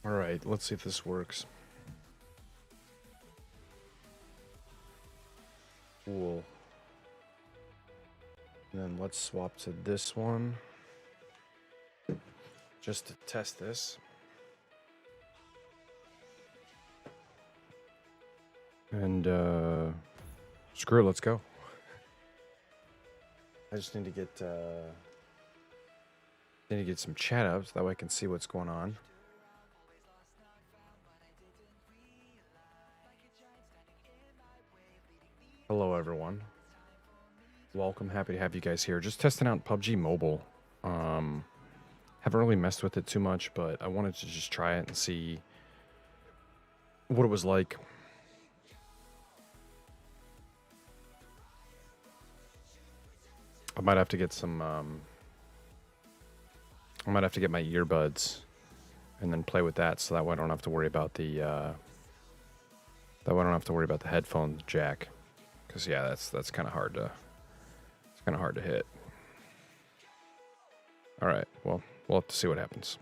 All right, let's see if this works. Cool. And then let's swap to this one. Just to test this. And screw it, let's go. I just need to get some chat up so that way I can see what's going on. Hello everyone. Welcome, happy to have you guys here. Just testing out PUBG Mobile. Haven't really messed with it too much, but I wanted to just try it and see what it was like. I might have to get some I might have to get my earbuds and then play with that so that way I don't have to worry about the headphone jack. Cause yeah, that's kind of hard to hit. All right, well, we'll have to see what happens.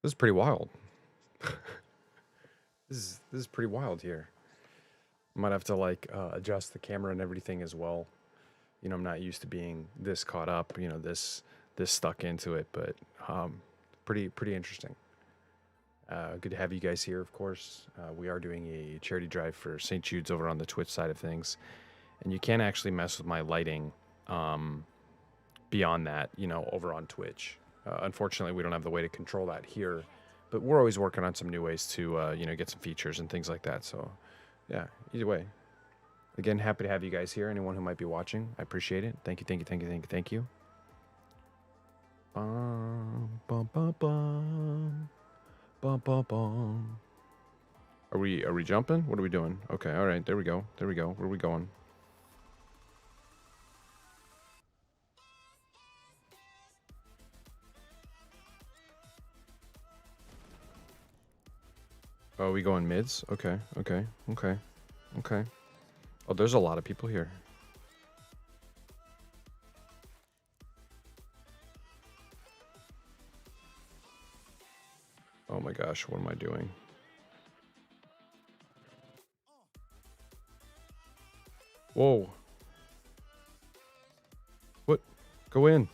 This is pretty wild. This is pretty wild here. Might have to like adjust the camera and everything as well. You know, I'm not used to being this caught up. You know, this stuck into it, but pretty interesting. Good to have you guys here, of course. We are doing a charity drive for St. Jude's over on the Twitch side of things, and you can actually mess with my lighting beyond that, you know, over on Twitch. Unfortunately, we don't have the way to control that here, but we're always working on some new ways to, you know, get some features and things like that. So, yeah, either way. Again, happy to have you guys here. Anyone who might be watching, I appreciate it. Thank you. Bum, bum, bum, bum. Bum, bum, bum. Are we jumping? What are we doing? Okay, all right, there we go. Where are we going? Oh, we going mids? Okay. Oh, there's a lot of people here. Oh my gosh, what am I doing? Whoa. What? Go in.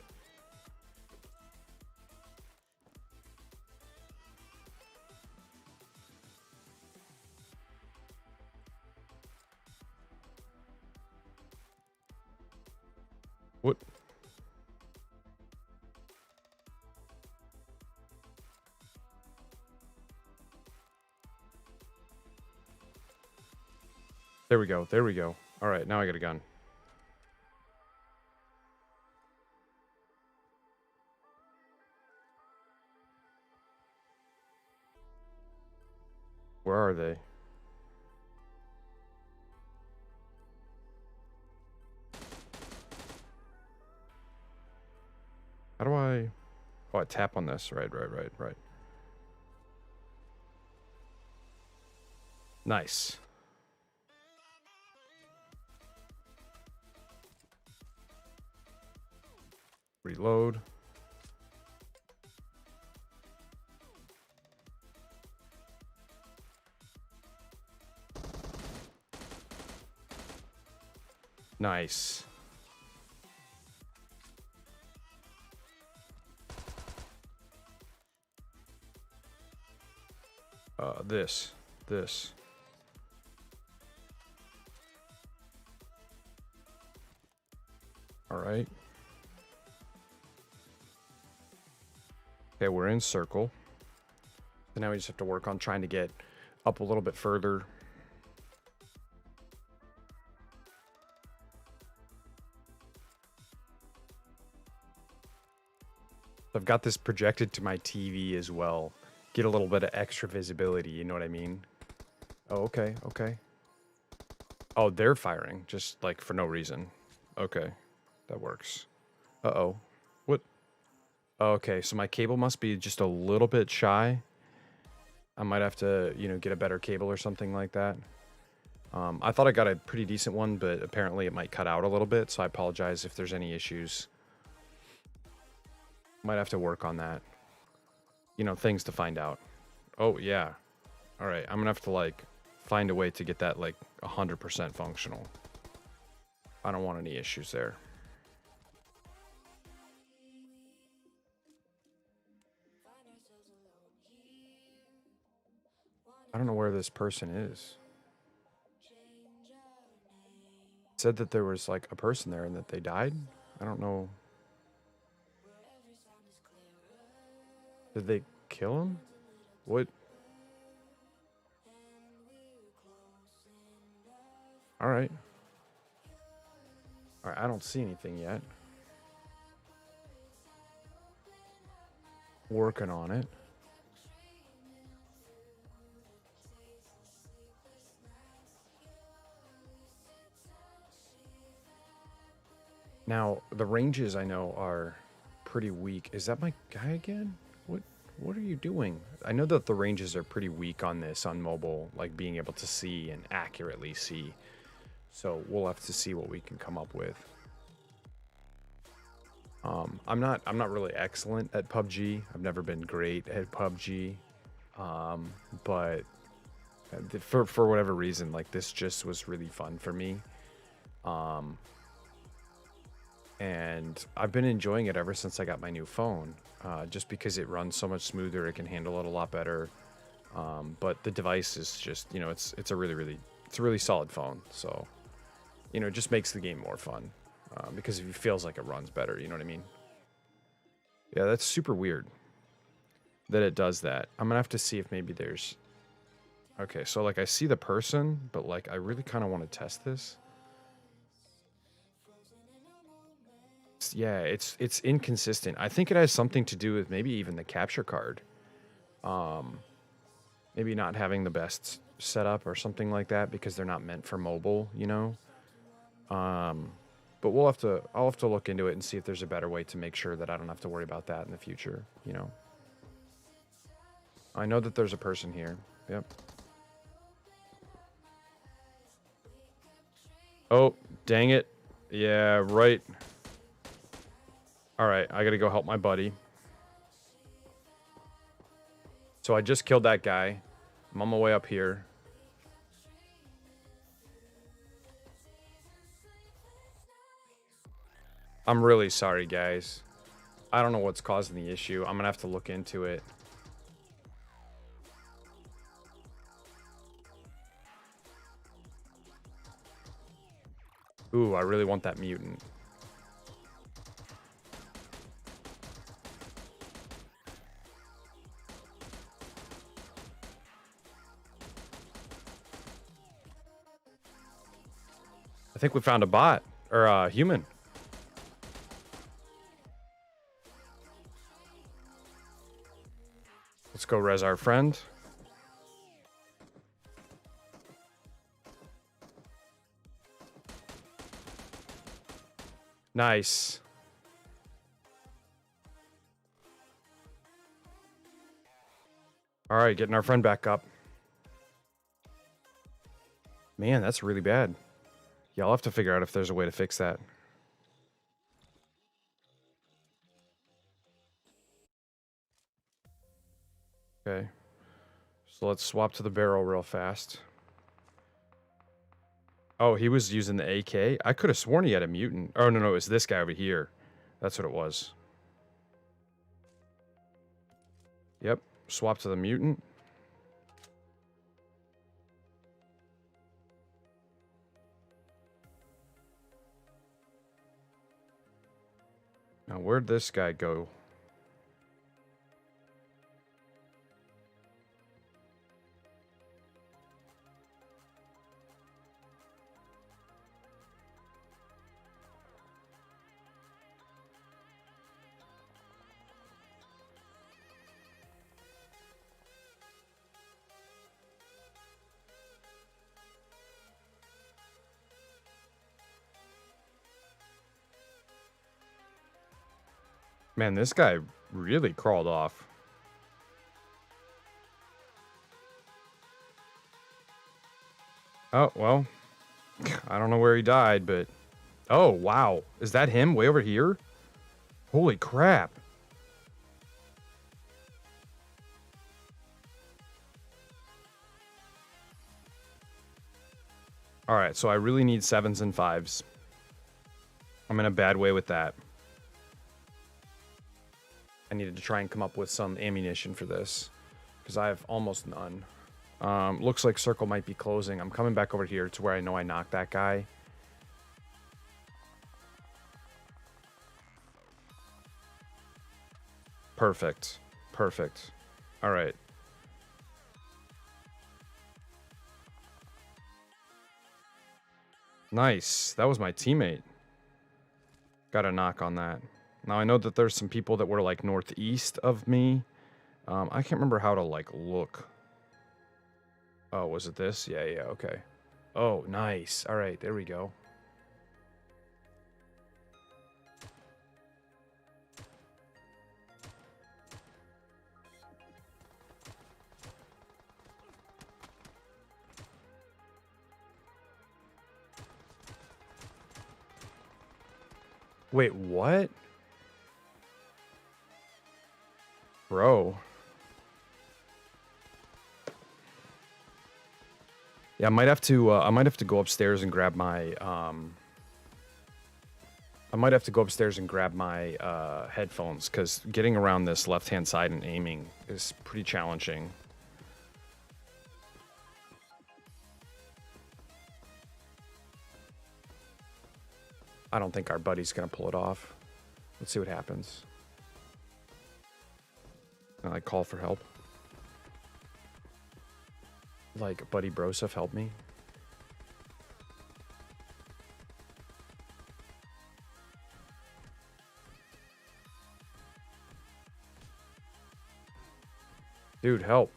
What? There we go. All right, now I got a gun. Where are they? How do I... Oh, I tap on this. Right. Nice. Reload. Nice. This. All right. Okay, we're in circle. So now we just have to work on trying to get up a little bit further. I've got this projected to my TV as well. Get a little bit of extra visibility, you know what I mean? Oh, okay, okay. Oh, they're firing, just like for no reason. Okay, that works. Uh-oh. What? Okay, so my cable must be just a little bit shy. I might have to, you know, get a better cable or something like that. I thought I got a pretty decent one, but apparently it might cut out a little bit, so I apologize if there's any issues. Might have to work on that. You know, things to find out. Oh, yeah. All right, I'm gonna have to, like, find a way to get that, like, 100% functional. I don't want any issues there. I don't know where this person is. It said that there was, like, a person there and that they died. I don't know. Did they kill him? What? All right. All right, I don't see anything yet. Working on it. Now, the ranges I know are pretty weak. Is that my guy again? What are you doing? I know that the ranges are pretty weak on this on mobile, like being able to see and accurately see. So we'll have to see what we can come up with. I'm not really excellent at PUBG. I've never been great at PUBG. But for whatever reason, like this just was really fun for me. And I've been enjoying it ever since I got my new phone, just because it runs so much smoother. It can handle it a lot better. But the device is just, you know, it's a really solid phone. So, you know, it just makes the game more fun, because it feels like it runs better. You know what I mean? Yeah, that's super weird that it does that. I'm gonna have to see if maybe there's. Okay, so like I see the person, but like I really kind of want to test this. Yeah, it's inconsistent. I think it has something to do with maybe even the capture card. Maybe not having the best setup or something like that because they're not meant for mobile, you know. But I'll have to look into it and see if there's a better way to make sure that I don't have to worry about that in the future, you know. I know that there's a person here. Yep. Oh, dang it. Yeah, right. All right, I gotta go help my buddy. So I just killed that guy. I'm on my way up here. I'm really sorry, guys. I don't know what's causing the issue. I'm gonna have to look into it. Ooh, I really want that mutant. I think we found a bot or a human. Let's go res our friend. Nice. All right, getting our friend back up. Man, that's really bad. Yeah, I'll have to figure out if there's a way to fix that. Okay. So let's swap to the barrel real fast. Oh, he was using the AK? I could have sworn he had a mutant. Oh, no, it was this guy over here. That's what it was. Yep. Swap to the mutant. Now, where'd this guy go? Man, this guy really crawled off. Oh, well. I don't know where he died, but... Oh, wow. Is that him way over here? Holy crap. Alright, so I really need 7s and 5s. I'm in a bad way with that. I needed to try and come up with some ammunition for this, because I have almost none. Looks like circle might be closing. I'm coming back over here to where I know I knocked that guy. Perfect. Perfect. All right. Nice. That was my teammate. Got a knock on that. Now I know that there's some people that were like northeast of me. I can't remember how to like look. Oh, was it this? Yeah, okay. Oh, nice. All right, there we go. Wait, what? Bro. Yeah, I might have to go upstairs and grab my headphones, because getting around this left-hand side and aiming is pretty challenging. I don't think our buddy's gonna pull it off. Let's see what happens. Can I like call for help? Like, buddy Broseph, help me. Dude, help.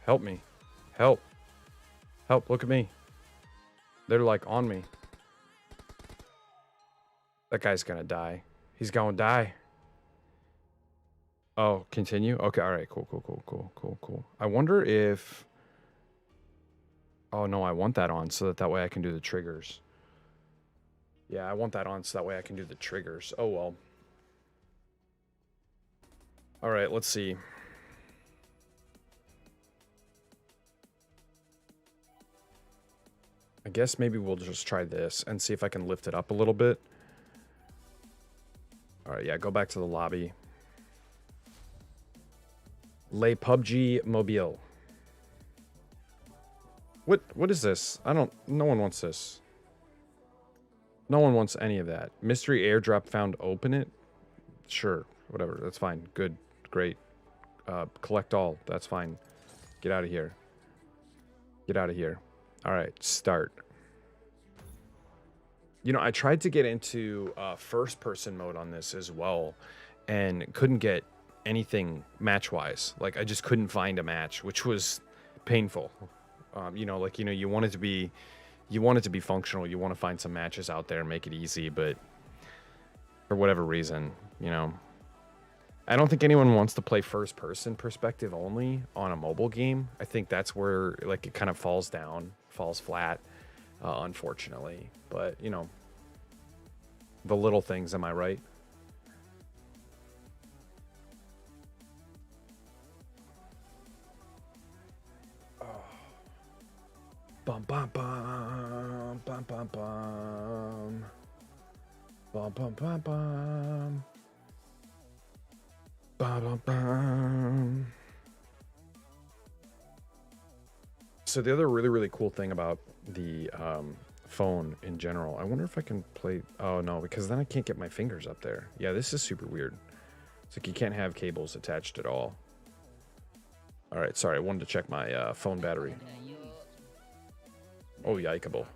Help me. Help. Help, look at me. They're like on me. That guy's gonna die. He's gonna die. Oh, continue? Okay, alright, cool. I wonder if... Oh no, I want that on so that way I can do the triggers. Yeah, I want that on so that way I can do the triggers. Oh well. Alright, let's see. I guess maybe we'll just try this and see if I can lift it up a little bit. Alright, yeah, go back to the lobby. Les PUBG Mobile. What is this? No one wants this. No one wants any of that. Mystery airdrop found, open it? Sure, whatever, that's fine. Good, great. Collect all, that's fine. Get out of here. Get out of here. Alright, start. You know, I tried to get into first-person mode on this as well, and couldn't get anything match-wise. Like, I just couldn't find a match, which was painful. You know, like, you know, you want it to be functional. You want to find some matches out there and make it easy, but for whatever reason, you know, I don't think anyone wants to play first-person perspective only on a mobile game. I think that's where, like, it kind of falls flat, unfortunately. But, you know, the little things, am I right? bum. Bum bum bum bum. Bum bum bum. So the other really cool thing about the phone in general, I wonder if I can play. Oh no, because then I can't get my fingers up there. Yeah, this is super weird. It's like you can't have cables attached at all. All right, sorry, I wanted to check my phone battery. Oh, yikeable.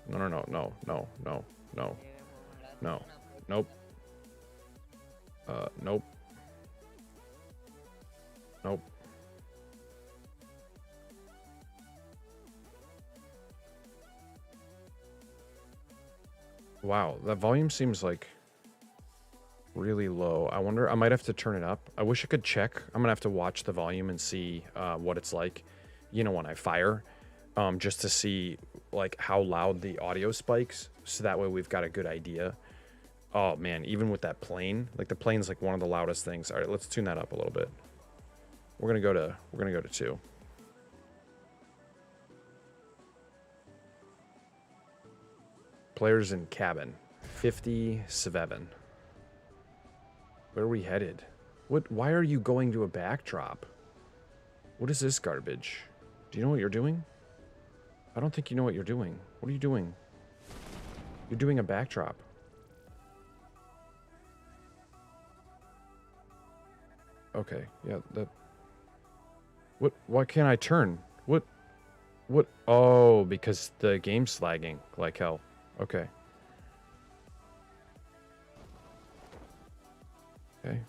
No, no, no, no, no, no, no, no, nope. Nope. Nope. Wow, that volume seems like really low. I wonder, I might have to turn it up. I wish I could check. I'm gonna have to watch the volume and see what it's like, you know, when I fire, just to see like how loud the audio spikes. So that way we've got a good idea. Oh man, even with that plane, like the plane's like one of the loudest things. All right, let's tune that up a little bit. We're gonna go to 2. Players in cabin, 57. Where are we headed? What? Why are you going to a backdrop? What is this garbage? Do you know what you're doing? I don't think you know what you're doing. What are you doing? You're doing a backdrop. Okay, yeah, that... What? Why can't I turn? What? What? Oh, because the game's lagging like hell. Okay. Okay.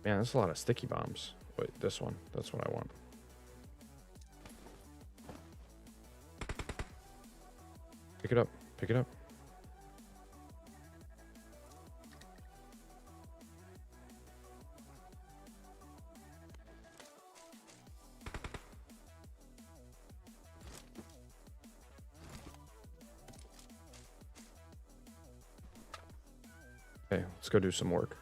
Man, there's a lot of sticky bombs. Wait, this one. That's what I want. Pick it up. Pick it up. Okay, let's go do some work.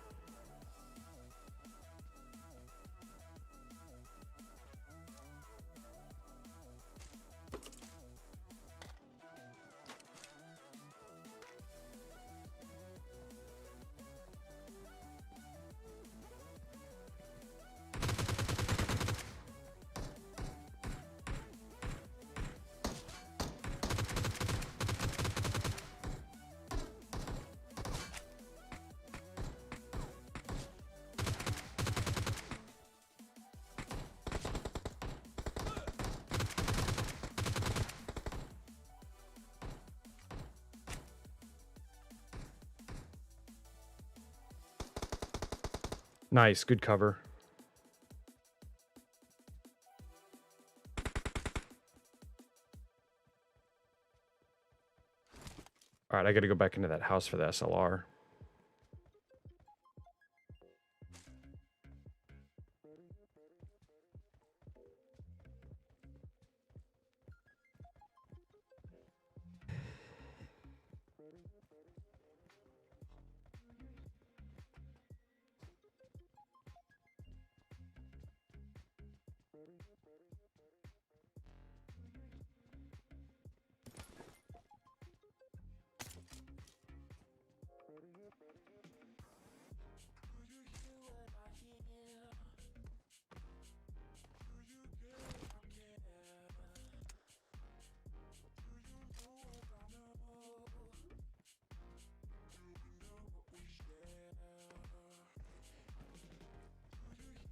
Nice, good cover. All right, I got to go back into that house for the SLR.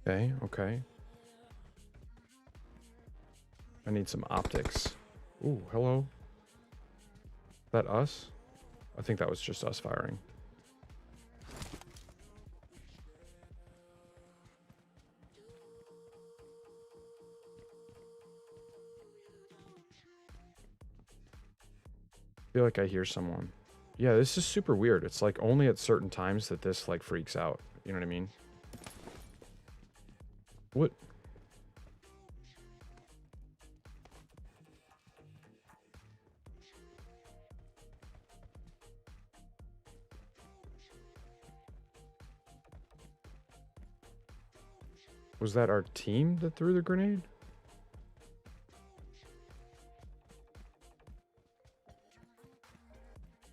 Okay, okay. I need some optics. Ooh, hello. That us? I think that was just us firing. I feel like I hear someone. Yeah, this is super weird. It's like only at certain times that this like freaks out. You know what I mean? What? Was that our team that threw the grenade?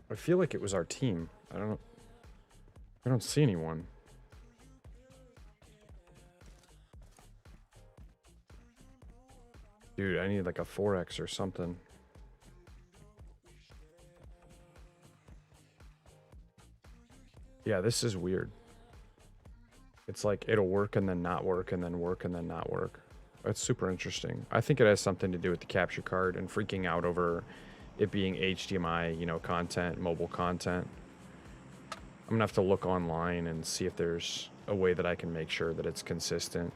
I feel like it was our team. I don't see anyone. Dude, I need like a 4x or something. Yeah, this is weird. It's like it'll work and then not work and then work and then not work. That's super interesting. I think it has something to do with the capture card and freaking out over it being HDMI, you know, content, mobile content. I'm gonna have to look online and see if there's a way that I can make sure that it's consistent.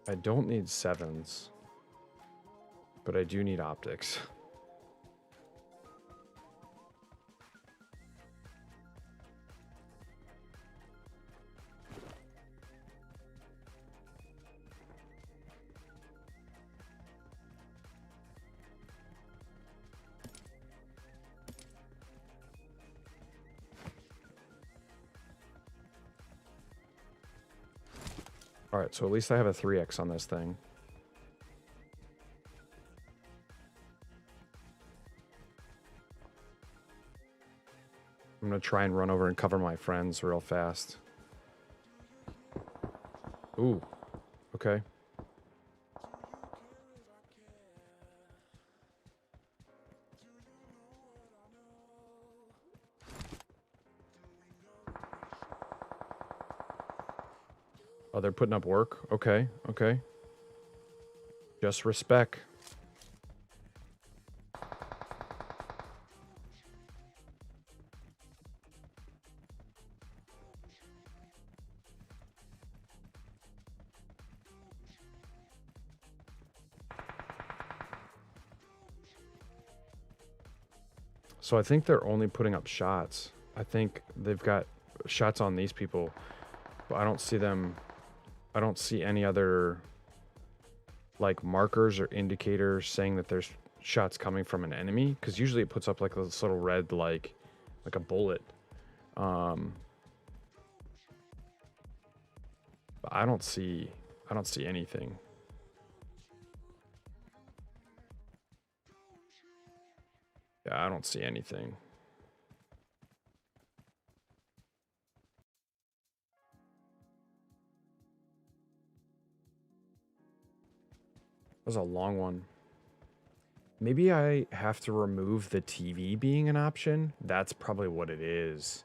I don't need 7s, but I do need optics. Alright, so at least I have a 3x on this thing. I'm gonna try and run over and cover my friends real fast. Ooh, okay. Oh, they're putting up work? Okay, okay. Just respect. So I think they're only putting up shots. I think they've got shots on these people, but I don't see them. I don't see any other like markers or indicators saying that there's shots coming from an enemy, because usually it puts up like this little red like a bullet. But I don't see anything. Yeah, I don't see anything. That was a long one. Maybe I have to remove the TV being an option. That's probably what it is.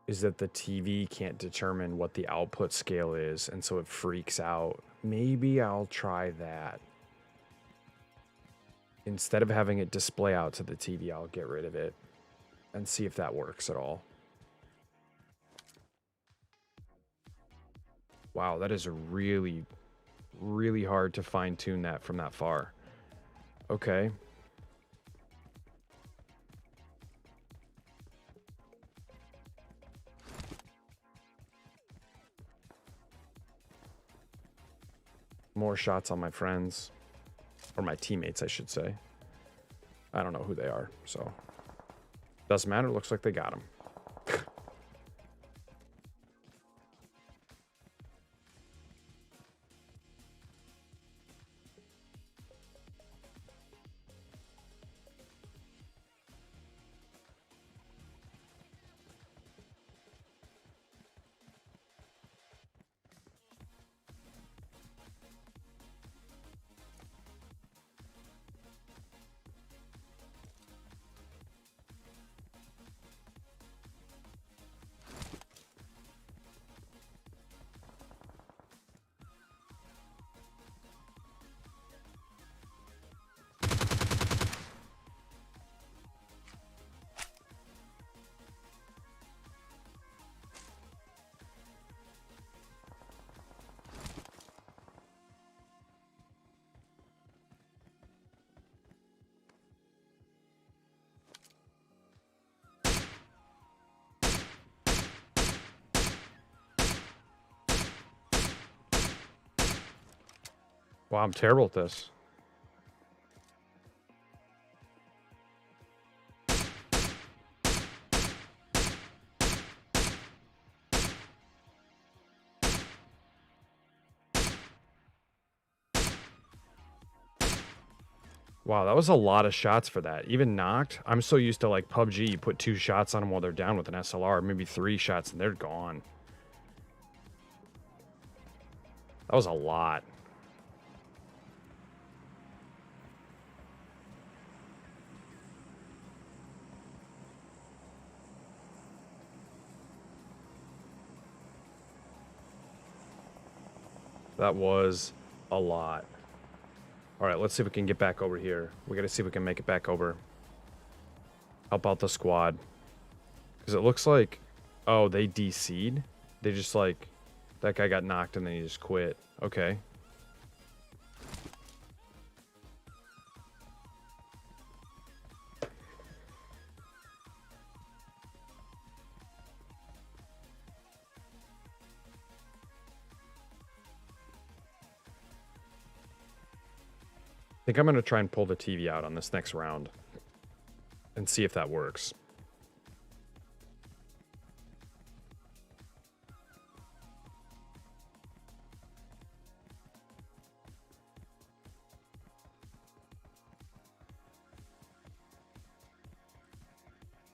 Is that the TV can't determine what the output scale is, and so it freaks out. Maybe I'll try that. Instead of having it display out to the TV, I'll get rid of it and see if that works at all. Wow, that is really, really hard to fine-tune that from that far. Okay. More shots on my friends. Or my teammates, I should say. I don't know who they are, so. Doesn't matter, looks like they got them. Wow, I'm terrible at this. Wow, that was a lot of shots for that. Even knocked. I'm so used to like PUBG, you put 2 shots on them while they're down with an SLR, maybe 3 shots and they're gone. That was a lot. That was a lot. All right, let's see if we can get back over here. We got to see if we can make it back over. Help out the squad. Because it looks like... Oh, they DC'd? They just like... That guy got knocked and then he just quit. Okay. I think I'm going to try and pull the TV out on this next round. And see if that works.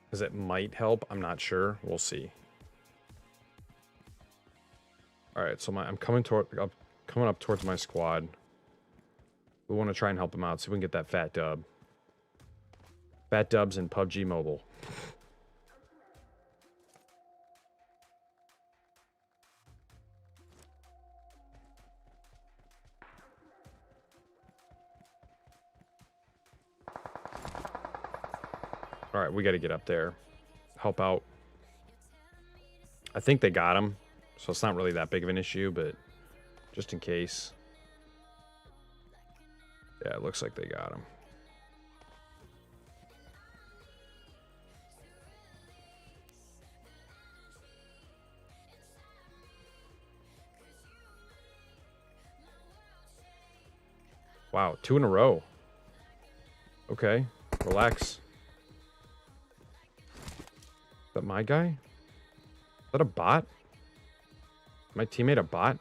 Because it might help. I'm not sure. We'll see. All right, so I'm coming up towards my squad. We want to try and help him out so we can get that fat dub. Fat dubs in PUBG Mobile. All right, we got to get up there. Help out. I think they got him, so it's not really that big of an issue, but just in case. Yeah, it looks like they got him. Wow, 2 in a row. Okay, relax. Is that my guy? Is that a bot? My teammate a bot?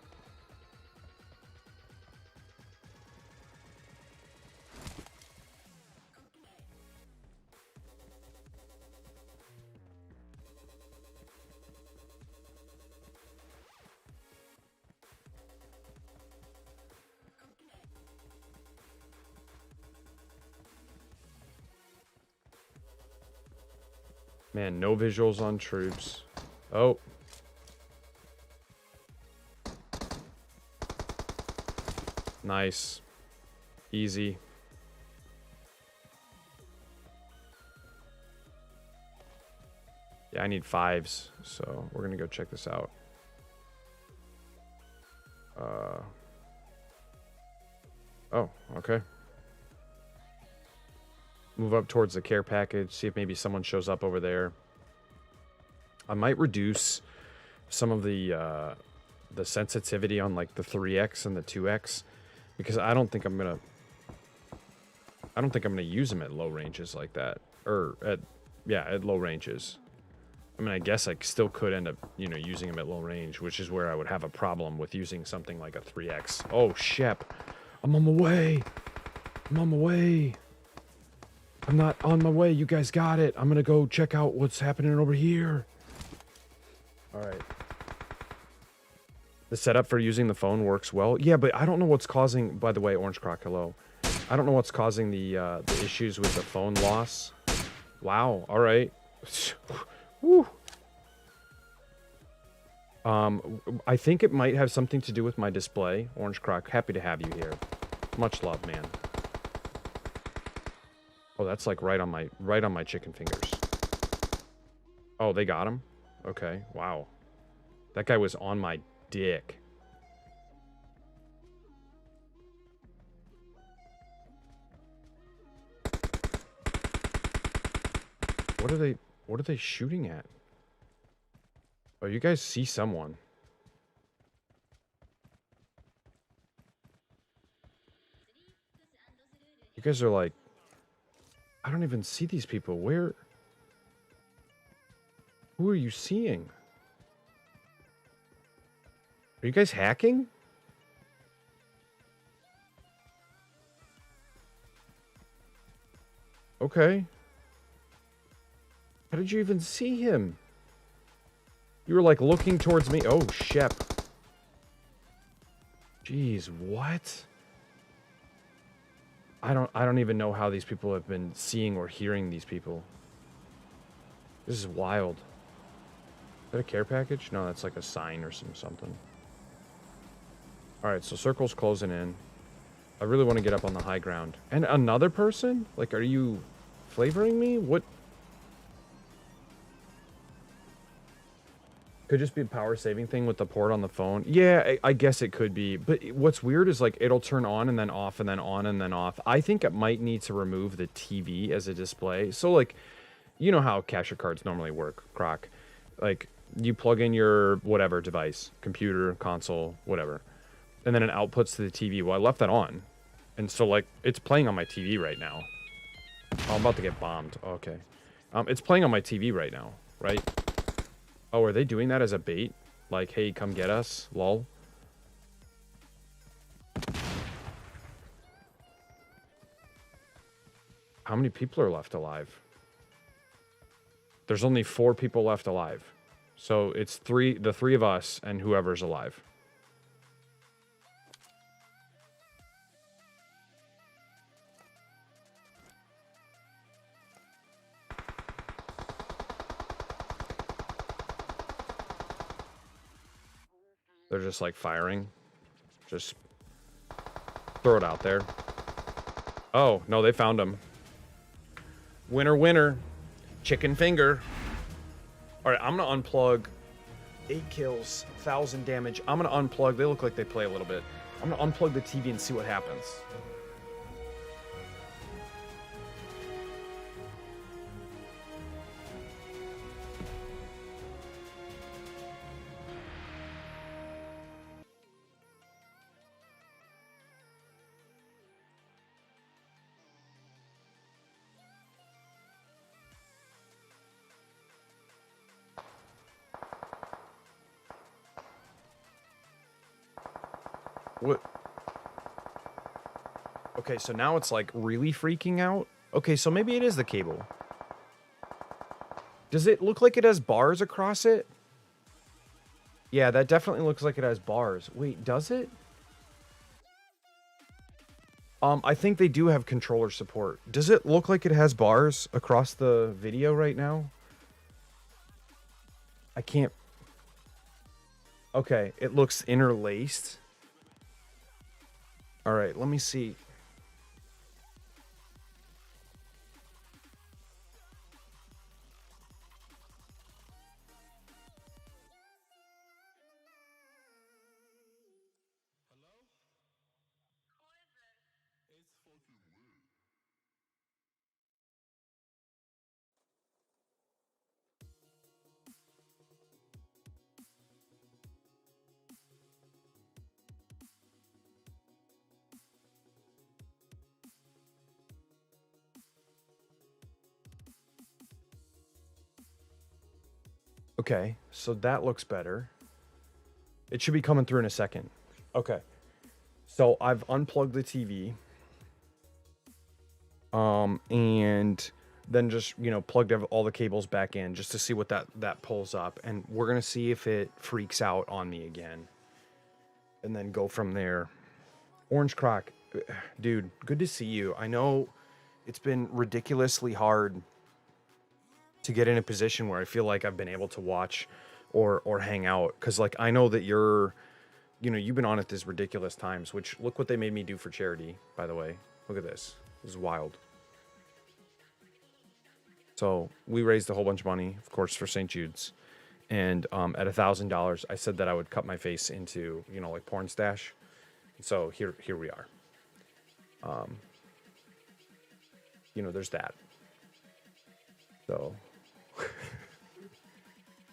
Man, no visuals on troops. Oh. Nice. Easy. Yeah, I need 5s, so we're gonna go check this out. Oh, okay. Move up towards the care package, see if maybe someone shows up over there. I might reduce some of the sensitivity on like the 3x and the 2x because I don't think I'm gonna use them at low ranges like that, or at low ranges. I mean, I guess I still could end up, using them at low range, which is where I would have a problem with using something like a 3x. Oh, Shep. I'm on my way. I'm on my way. I'm not on my way. You guys got it. I'm going to go check out what's happening over here. All right. The setup for using the phone works well. Yeah, but I don't know what's causing, by the way, Orange Croc, hello. I don't know what's causing the issues with the phone loss. Wow. All right. Woo. I think it might have something to do with my display. Orange Croc, happy to have you here. Much love, man. Oh, that's like right on my chicken fingers. Oh, they got him? Okay, wow. That guy was on my dick. What are they shooting at? Oh, you guys see someone. You guys are like, I don't even see these people. Where? Who are you seeing? Are you guys hacking? Okay. How did you even see him? You were like looking towards me. Oh, Shep. Jeez, what? I don't even know how these people have been seeing or hearing these people. This is wild. Is that a care package? No, that's like a sign or something. Alright, so circle's closing in. I really want to get up on the high ground. And another person? Like, are you flavoring me? What? Could just be a power saving thing with the port on the phone. Yeah, I guess it could be. But what's weird is like it'll turn on and then off and then on and then off. I think it might need to remove the TV as a display. So like, you know how capture cards normally work, Croc. Like you plug in your whatever device, computer, console, whatever. And then it outputs to the TV. Well, I left that on. And so like it's playing on my TV right now. Oh, I'm about to get bombed. Okay. It's playing on my TV right now, right? Oh, are they doing that as a bait? Like, hey, come get us, lol. How many people are left alive? There's only 4 people left alive. So it's the three of us and whoever's alive. They're just like firing. Just throw it out there. Oh, no, they found him. Winner, winner. Chicken finger. All right, I'm going to unplug. 8 kills, 1,000 damage. I'm going to unplug. They look like they play a little bit. I'm going to unplug the TV and see what happens. What? Okay, so now it's like really freaking out. Okay, so maybe it is the cable. Does it look like it has bars across it? Yeah, that definitely looks like it has bars. Wait, does it? I think they do have controller support. Does it look like it has bars across the video right now? I can't... Okay, it looks interlaced. Alright, let me see. Okay, so that looks better. It should be coming through in a second. Okay. So I've unplugged the TV. And then just, you know, plugged all the cables back in just to see what that pulls up. And we're going to see if it freaks out on me again. And then go from there. Orange Croc, dude, good to see you. I know it's been ridiculously hard to get in a position where I feel like I've been able to watch or hang out. Because, like, I know that you've been on at these ridiculous times, which, look what they made me do for charity, by the way. Look at this. This is wild. So we raised a whole bunch of money, of course, for St. Jude's. And at $1,000, I said that I would cut my face into, like porn stash. So here we are. There's that. So...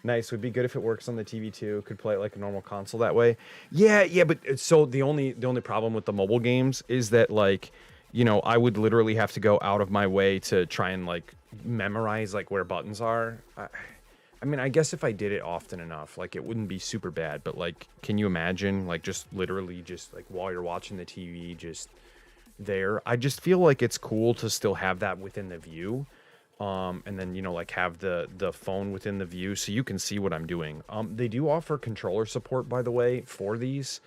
Nice. Would be good if it works on the TV too. Could play it like a normal console that way. Yeah, but so the only problem with the mobile games is that, like, you know, I would literally have to go out of my way to try and like memorize like where buttons are. I mean, I guess if I did it often enough, like it wouldn't be super bad, but like, can you imagine like just literally just like while you're watching the TV, just there? I just feel like it's cool to still have that within the view. And then, you know, like have the phone within the view so you can see what I'm doing. They do offer controller support, by the way, for these.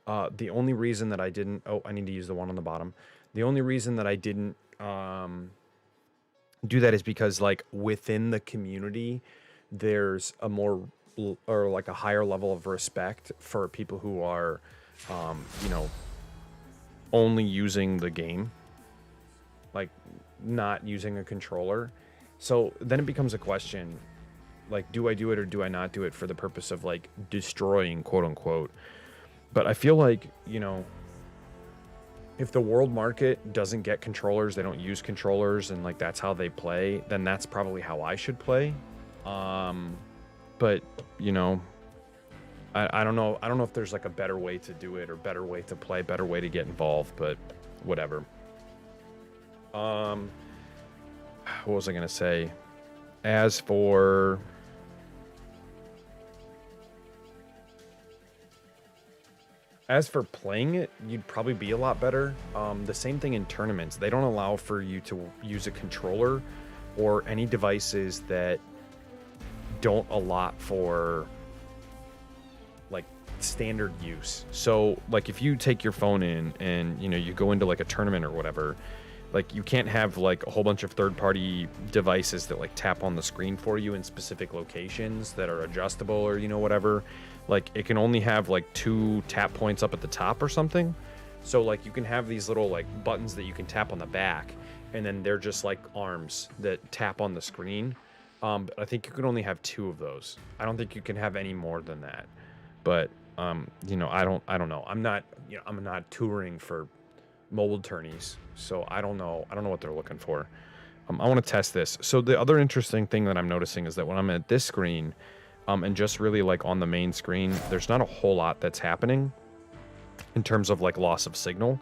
The only reason that I didn't, oh, I need to use the one on the bottom. The only reason that I didn't do that is because like within the community, there's a more or like a higher level of respect for people who are, you know, only using the game, like not using a controller. So then it becomes a question, like, do I do it or do I not do it for the purpose of like destroying, quote unquote? But I feel like, you know, if the world market doesn't get controllers, they don't use controllers, and like that's how they play, then that's probably how I should play. But you know, I don't know. I don't know if there's like a better way to do it or better way to play, better way to get involved, but whatever. What was I gonna say? As for playing it, you'd probably be a lot better. The same thing in tournaments. They don't allow for you to use a controller or any devices that don't allot for like standard use. So like if you take your phone in and, you know, you go into like a tournament or whatever, like you can't have like a whole bunch of third-party devices that like tap on the screen for you in specific locations that are adjustable or, you know, whatever. Like it can only have like 2 tap points up at the top or something. So like you can have these little like buttons that you can tap on the back, and then they're just like arms that tap on the screen. But I think you can only have 2 of those. I don't think you can have any more than that. But you know, I don't know. I'm not, you know, I'm not touring for mobile tourneys, so I don't know what they're looking for. I want to test this. So the other interesting thing that I'm noticing is that when I'm at this screen, and just really like on the main screen, there's not a whole lot that's happening in terms of like loss of signal.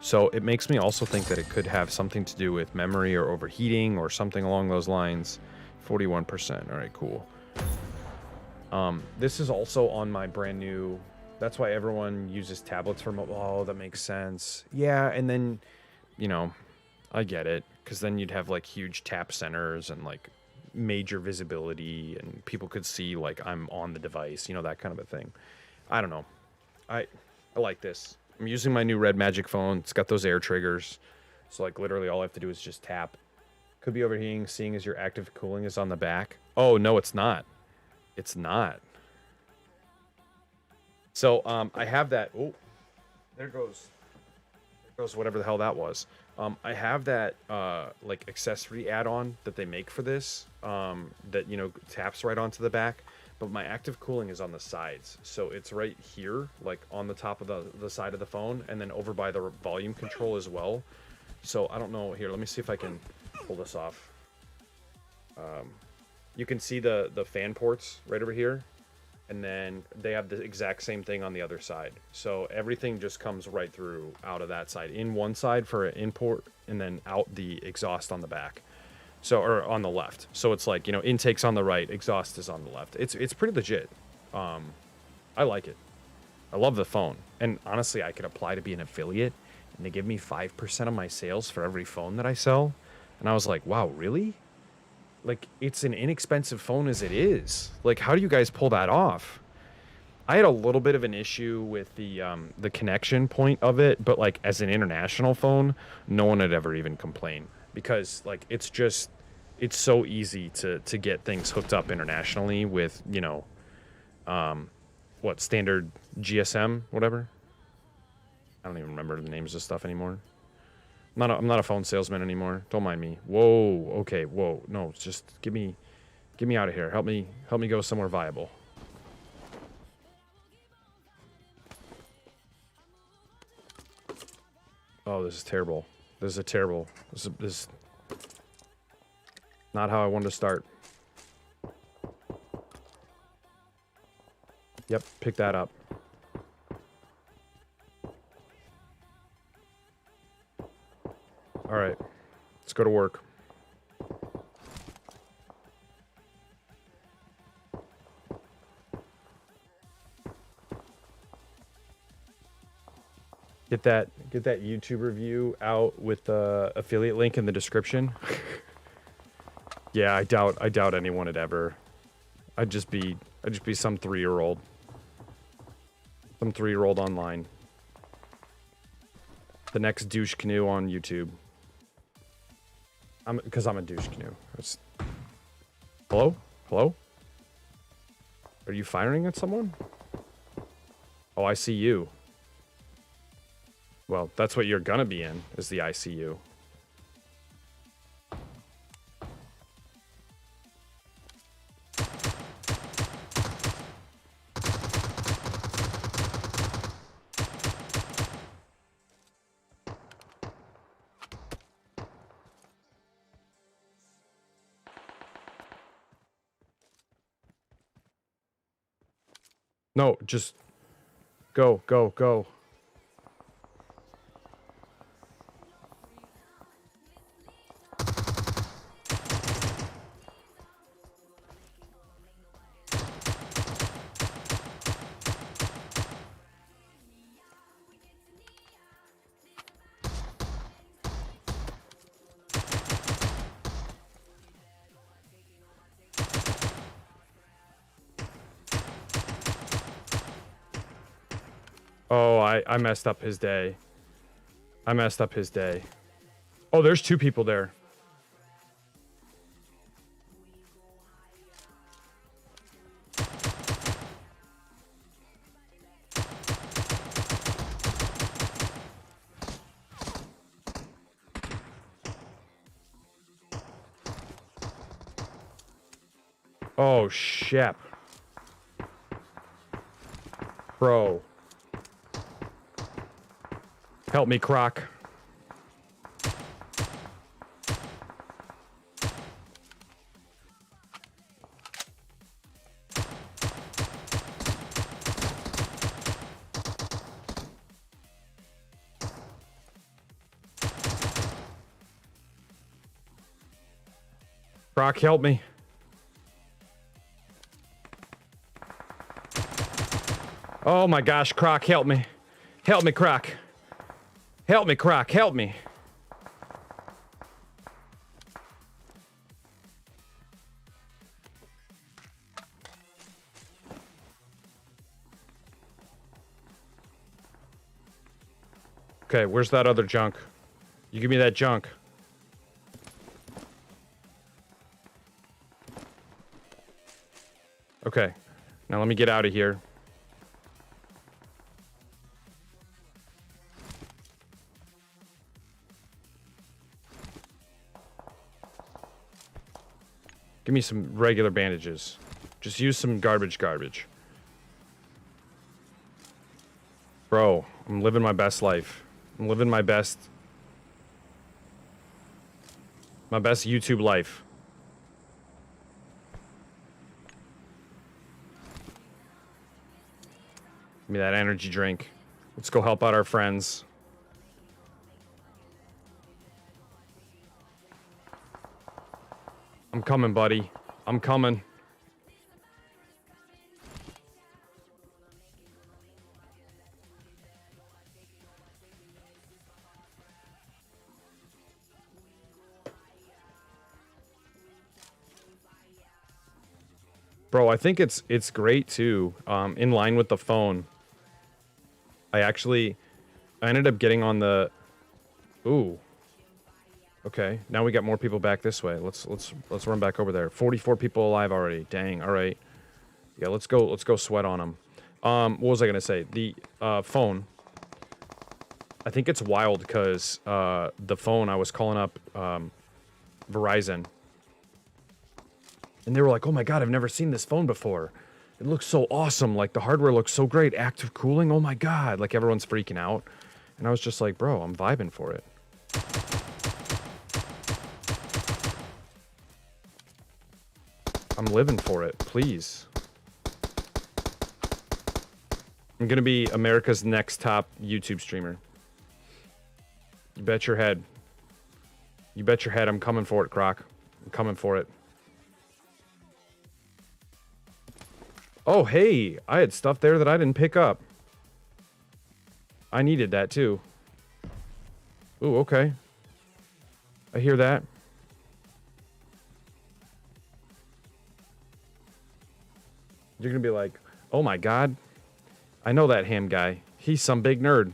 So it makes me also think that it could have something to do with memory or overheating or something along those lines. 41%. All right, cool. This is also on my brand new, that's why everyone uses tablets for mobile. Oh, that makes sense. Yeah, and then, you know, I get it, because then you'd have like huge tap centers and like major visibility, and people could see like I'm on the device, you know, that kind of a thing. I don't know. I like this. I'm using my new Red Magic phone. It's got those air triggers. So like literally all I have to do is just tap. Could be overheating, seeing as your active cooling is on the back. Oh, no, it's not. It's not. So I have that. Oh, there goes whatever the hell that was. I have that like accessory add-on that they make for this that, you know, taps right onto the back, but my active cooling is on the sides. So it's right here, like on the top of the side of the phone, and then over by the volume control as well. So I don't know. Here, let me see if I can pull this off. You can see the fan ports right over here, and then they have the exact same thing on the other side. So everything just comes right through out of that side, in one side for an import, and then out the exhaust on the back. So, or on the left. So it's like, you know, intake's on the right, exhaust is on the left. It's pretty legit. I like it. I love the phone. And honestly, I could apply to be an affiliate, and they give me 5% of my sales for every phone that I sell. And I was like, wow, really? Like, it's an inexpensive phone as it is. Like, how do you guys pull that off? I had a little bit of an issue with the connection point of it, but like as an international phone, no one had ever even complained, because like it's so easy to get things hooked up internationally with, you know, what, standard GSM, whatever. I don't even remember the names of stuff anymore. I'm not a phone salesman anymore. Don't mind me. Whoa. Okay. Whoa. No, just get me out of here. Help me go somewhere viable. Oh, this is terrible. This is not how I wanted to start. Yep, pick that up. go to work. Get that YouTube review out with the affiliate link in the description. Yeah, I doubt anyone would ever. I'd just be some 3-year-old. Some 3-year-old online. The next douche canoe on YouTube. Because I'm a douche canoe. Hello? Hello? Are you firing at someone? Oh, I see you. Well, that's what you're gonna be in, is the ICU. No, just go, go, go. Oh, I messed up his day. I messed up his day. Oh, there's 2 people there. Oh, shit. Bro. Help me, Croc. Croc, help me. Oh my gosh, Croc, help me. Help me, Croc. Help me, Croc, help me. Okay, where's that other junk? You give me that junk. Okay, now let me get out of here. Give me some regular bandages. Just use some garbage. Bro, I'm living my best life. I'm living my best YouTube life. Give me that energy drink. Let's go help out our friends. I'm coming, buddy. I'm coming. Bro, I think it's great too. In line with the phone. I ended up getting on the. Ooh. Okay, now we got more people back this way. Let's run back over there. 44 people alive already. Dang. All right. Yeah, let's go sweat on them. What was I gonna say? The phone. I think it's wild because the phone, I was calling up Verizon. And they were like, oh my god, I've never seen this phone before. It looks so awesome. Like, the hardware looks so great. Active cooling, oh my god. Like, everyone's freaking out. And I was just like, bro, I'm vibing for it. I'm living for it, please. I'm gonna be America's next top YouTube streamer. You bet your head. You bet your head I'm coming for it, Croc. I'm coming for it. Oh, hey. I had stuff there that I didn't pick up. I needed that, too. Ooh, okay. I hear that. You're gonna be like, oh my god. I know that ham guy. He's some big nerd.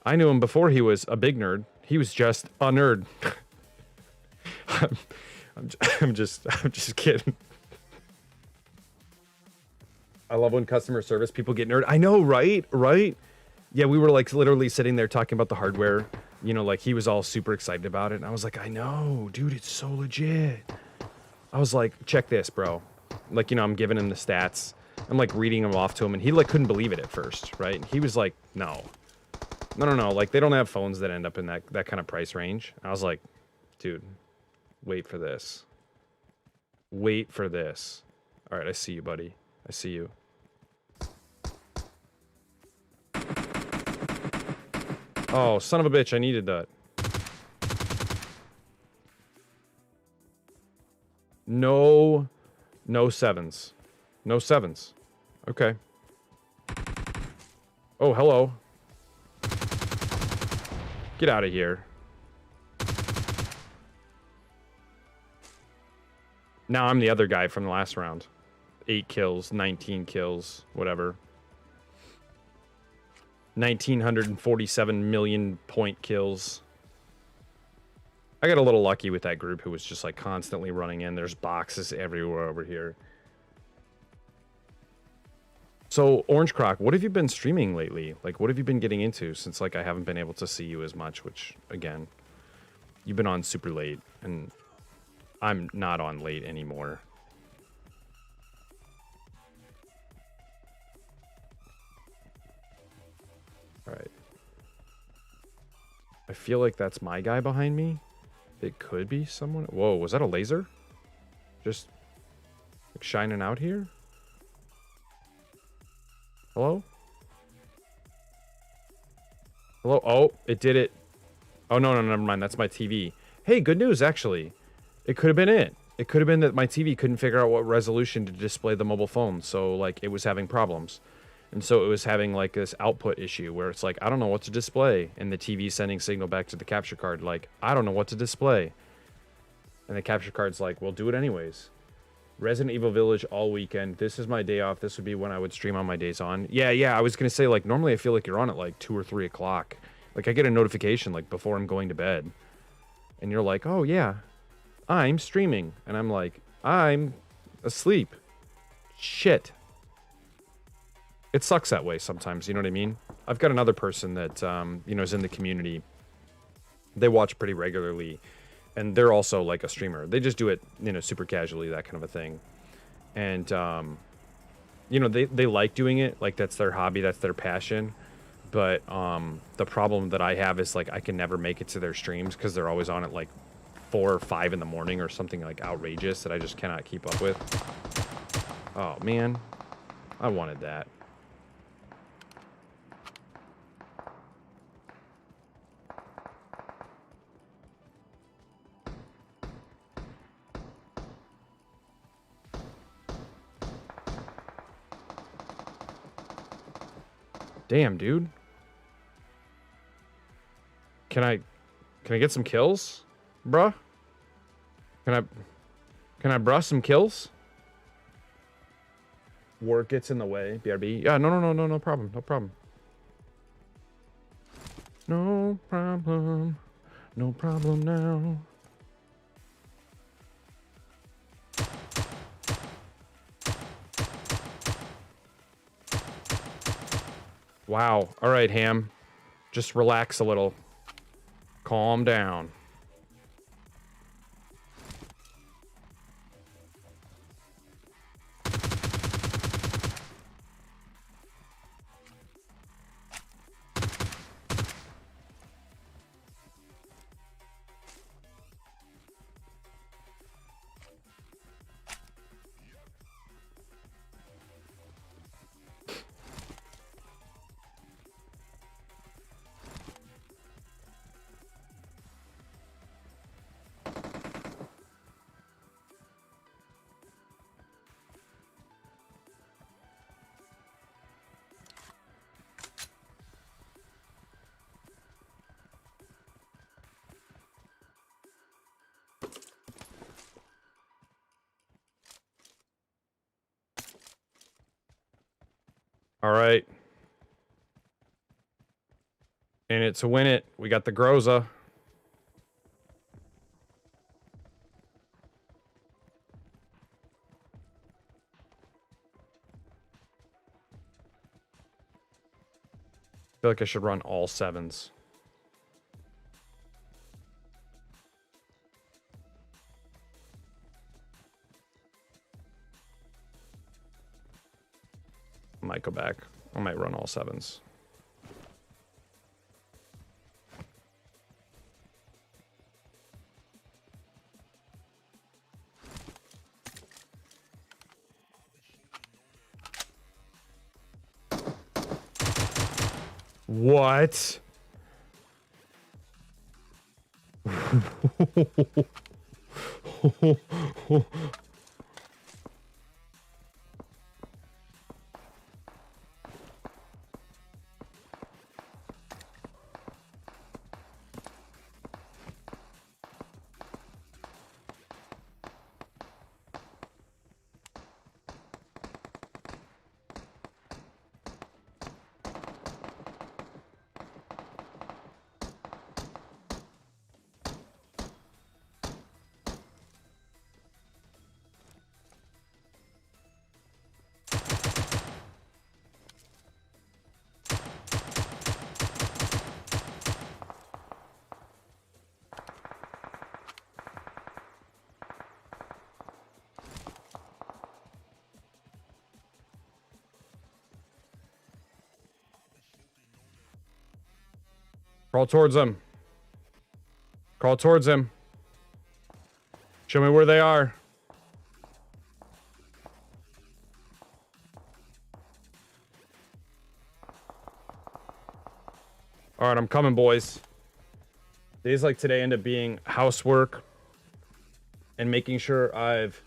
I knew him before he was a big nerd. He was just a nerd. I'm just kidding. I love when customer service people get nerd. I know, right? Right? Yeah, we were like literally sitting there talking about the hardware. You know, like he was all super excited about it. And I was like, I know, dude, it's so legit. I was like, check this, bro. Like, you know, I'm giving him the stats. I'm like reading them off to him and he like couldn't believe it at first, right? And he was like, no. Like they don't have phones that end up in that kind of price range. I was like, dude, wait for this. Wait for this. All right, I see you, buddy. I see you. Oh, son of a bitch, I needed that. No sevens. No sevens. Okay. Oh, hello. Get out of here. Now I'm the other guy from the last round. 8 kills, 19 kills, whatever. 1,947 million point kills. I got a little lucky with that group who was just like constantly running in. There's boxes everywhere over here. So, Orange Croc, what have you been streaming lately? Like, what have you been getting into since, like, I haven't been able to see you as much, which, again, you've been on super late, and I'm not on late anymore. Alright. I feel like that's my guy behind me. It could be someone. Whoa, was that a laser? Just, like, shining out here? Hello? Hello? Oh, it did it. Oh, no, never mind. That's my TV. Hey, good news, actually. It could have been it. It could have been that my TV couldn't figure out what resolution to display the mobile phone, so, like, it was having problems. And so it was having, like, this output issue where it's like, I don't know what to display. And the TV sending signal back to the capture card, like, I don't know what to display. And the capture card's like, well, do it anyways. Resident Evil Village all weekend. This is my day off. This would be when I would stream on my days on. Yeah, I was going to say, like, normally I feel like you're on at, like, 2 or 3 o'clock. Like, I get a notification, like, before I'm going to bed. And you're like, oh, yeah, I'm streaming. And I'm like, I'm asleep. Shit. It sucks that way sometimes, you know what I mean? I've got another person that, you know, is in the community. They watch pretty regularly. And they're also like a streamer. They just do it, you know, super casually, that kind of a thing. And, you know, they like doing it. Like, that's their hobby. That's their passion. But the problem that I have is, like, I can never make it to their streams because they're always on at, like, 4 or 5 in the morning or something, like, outrageous that I just cannot keep up with. Oh, man. I wanted that. Damn, dude. Can I get some kills, bruh? Can I bruh some kills? Work gets in the way, BRB. Yeah, no problem, no problem. No problem now. Wow. All right, Ham. Just relax a little. Calm down. All right. In it to win it. We got the Groza. I feel like I should run all 7s. I might go back. I might run all 7s. What? Crawl towards him. Crawl towards him. Show me where they are. All right, I'm coming, boys. Days like today end up being housework and making sure I've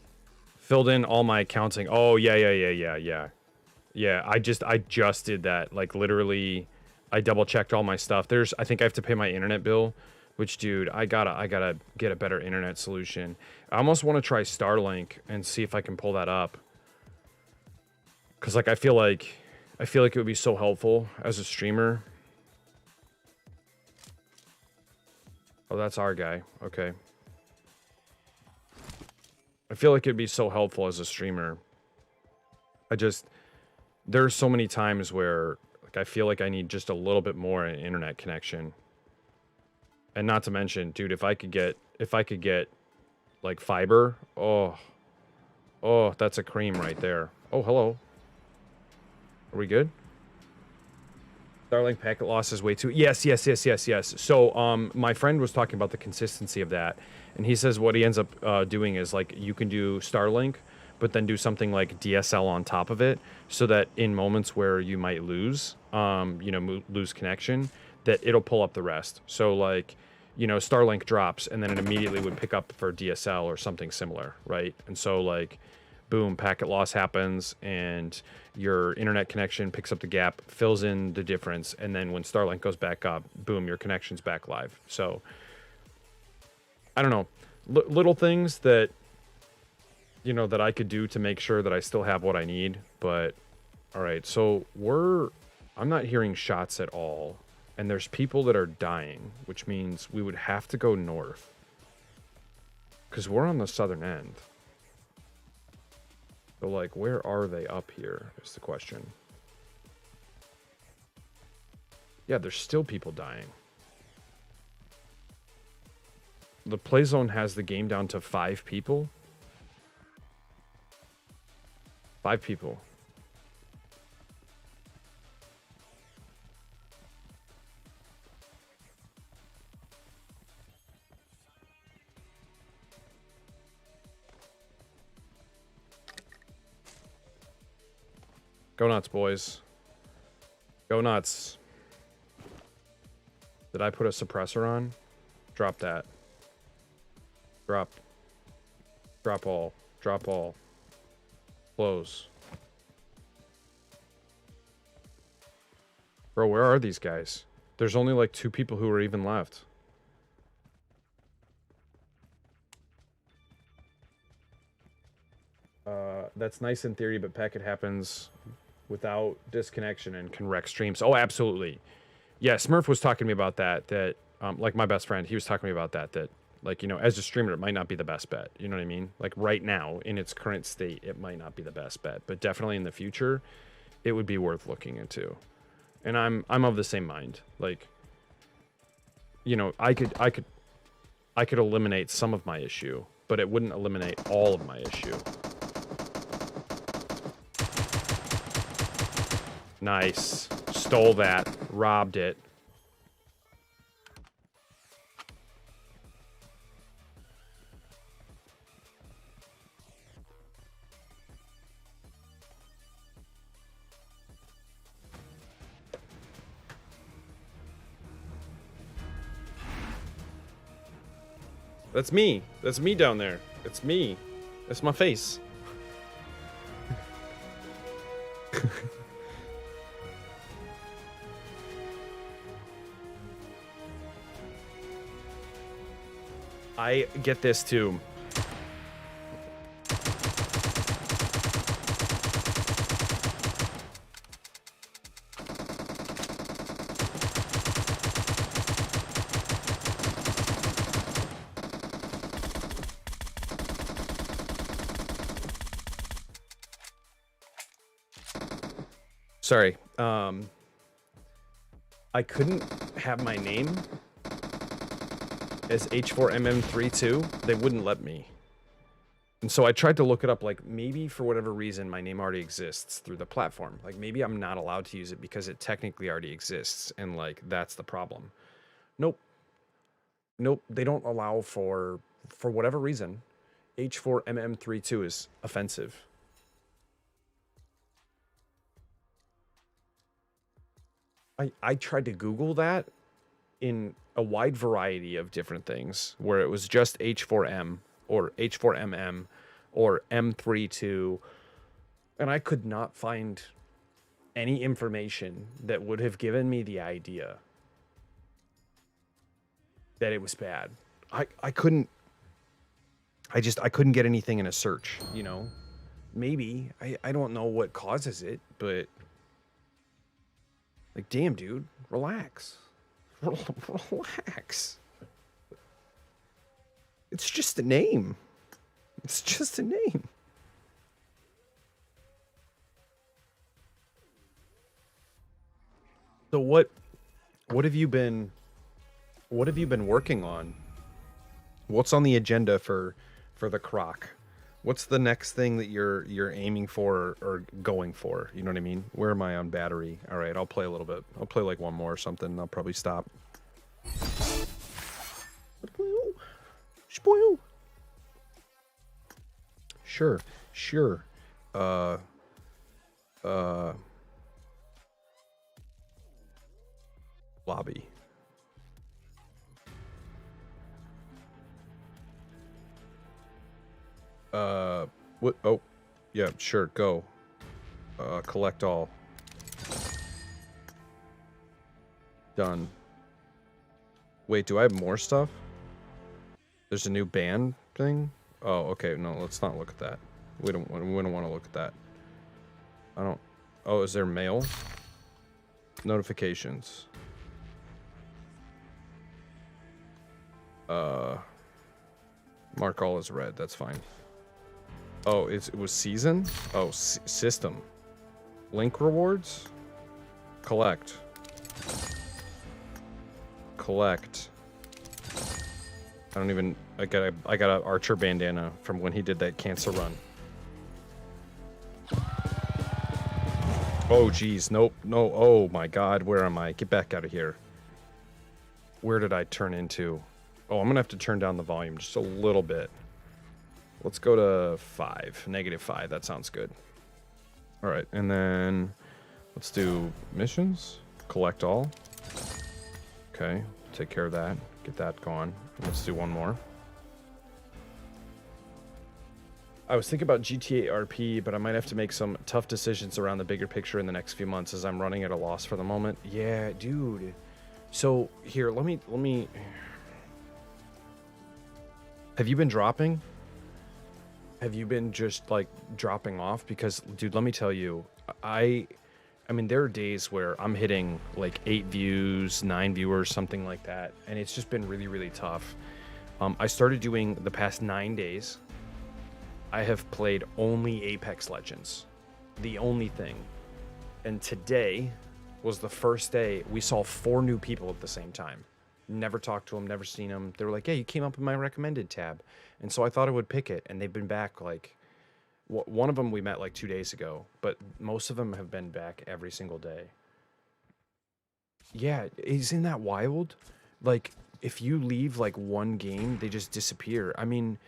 filled in all my accounting. Oh, yeah. Yeah, I just did that. Like, literally, I double-checked all my stuff. I think I have to pay my internet bill, which, dude, I gotta get a better internet solution. I almost want to try Starlink and see if I can pull that up. Because, like, I feel like it would be so helpful as a streamer. Oh, that's our guy. Okay. I feel like it'd be so helpful as a streamer. There's so many times where, like, I feel like I need just a little bit more internet connection. And not to mention, dude, if I could get like fiber, oh, that's a cream right there. Oh, hello. Are we good? Starlink packet loss is way too... Yes. So, my friend was talking about the consistency of that, and he says what he ends up doing is, like, you can do Starlink, but then do something like DSL on top of it, so that in moments where you might lose, lose connection, that it'll pull up the rest. So, like, Starlink drops, and then it immediately would pick up for DSL or something similar, right? And so, like, boom, packet loss happens, and your internet connection picks up the gap, fills in the difference, and then when Starlink goes back up, boom, your connection's back live. So, I don't know. Little things that, that I could do to make sure that I still have what I need, but, alright, so I'm not hearing shots at all, and there's people that are dying, which means we would have to go north. Because we're on the southern end. So, like, where are they up here is the question. Yeah, there's still people dying. The play zone has the game down to 5 people. 5 people. Go nuts, boys. Go nuts. Did I put a suppressor on? Drop that. Drop. Drop all. Drop all. Close. Bro, where are these guys? There's only like 2 people who are even left. That's nice in theory, but packet happens without disconnection and can wreck streams. Oh, absolutely. Yeah, Smurf was talking to me about that. Like my best friend, he was talking to me about that. Like, you know, as a streamer, it might not be the best bet. You know what I mean? Like right now, in its current state, it might not be the best bet, but definitely in the future, it would be worth looking into. And I'm of the same mind. Like, you know, I could eliminate some of my issue, but it wouldn't eliminate all of my issue. Nice. Stole that. Robbed it. That's me. That's me down there. It's me. That's my face. I get this too. Sorry. I couldn't have my name as H4MM32. They wouldn't let me. And so I tried to look it up, like maybe for whatever reason my name already exists through the platform. Like maybe I'm not allowed to use it because it technically already exists, and like that's the problem. Nope. Nope, they don't allow for whatever reason, H4MM32 is offensive. I tried to Google that in a wide variety of different things where it was just H4M or H4MM or M32, and I could not find any information that would have given me the idea that it was bad. I couldn't get anything in a search, you know? Maybe. I don't know what causes it, but like, damn, dude, relax. Relax. It's just a name. It's just a name. So what have you been working on? What's on the agenda for the croc? What's the next thing that you're aiming for or going for? You know what I mean? Where am I on battery? All right, I'll play a little bit. I'll play like one more or something, and I'll probably stop. Spoil. Sure. Lobby. What? Oh, yeah, sure, go. Collect all. Done. Wait, do I have more stuff? There's a new band thing? Oh, okay, no, let's not look at that. We don't want to look at that. I don't... Oh, is there mail? Notifications. Mark all as red, that's fine. Oh, it was season? Oh, system. Link rewards? Collect. Collect. I don't even... I got a Archer bandana from when he did that cancer run. Oh, geez. Nope. No. Oh, my God. Where am I? Get back out of here. Where did I turn into? Oh, I'm going to have to turn down the volume just a little bit. Let's go to 5. -5. That sounds good. All right. And then let's do missions. Collect all. Okay. Take care of that. Get that going. Let's do one more. I was thinking about GTA RP, but I might have to make some tough decisions around the bigger picture in the next few months as I'm running at a loss for the moment. Yeah, dude. So here, let me... Have you been dropping? Have you been just like dropping off? Because, dude, let me tell you, I I mean, there are days where I'm hitting like 8 views, 9 viewers, something like that, and it's just been really, really tough. I started doing the past 9 days. I have played only Apex Legends, the only thing. And today was the first day we saw 4 new people at the same time. Never talked to them, never seen them. They were like, "Hey, you came up in my recommended tab," and so I thought I would pick it. And they've been back like one of them we met like 2 days ago, but most of them have been back every single day. Yeah, isn't that wild? Like, if you leave like one game, they just disappear. I mean,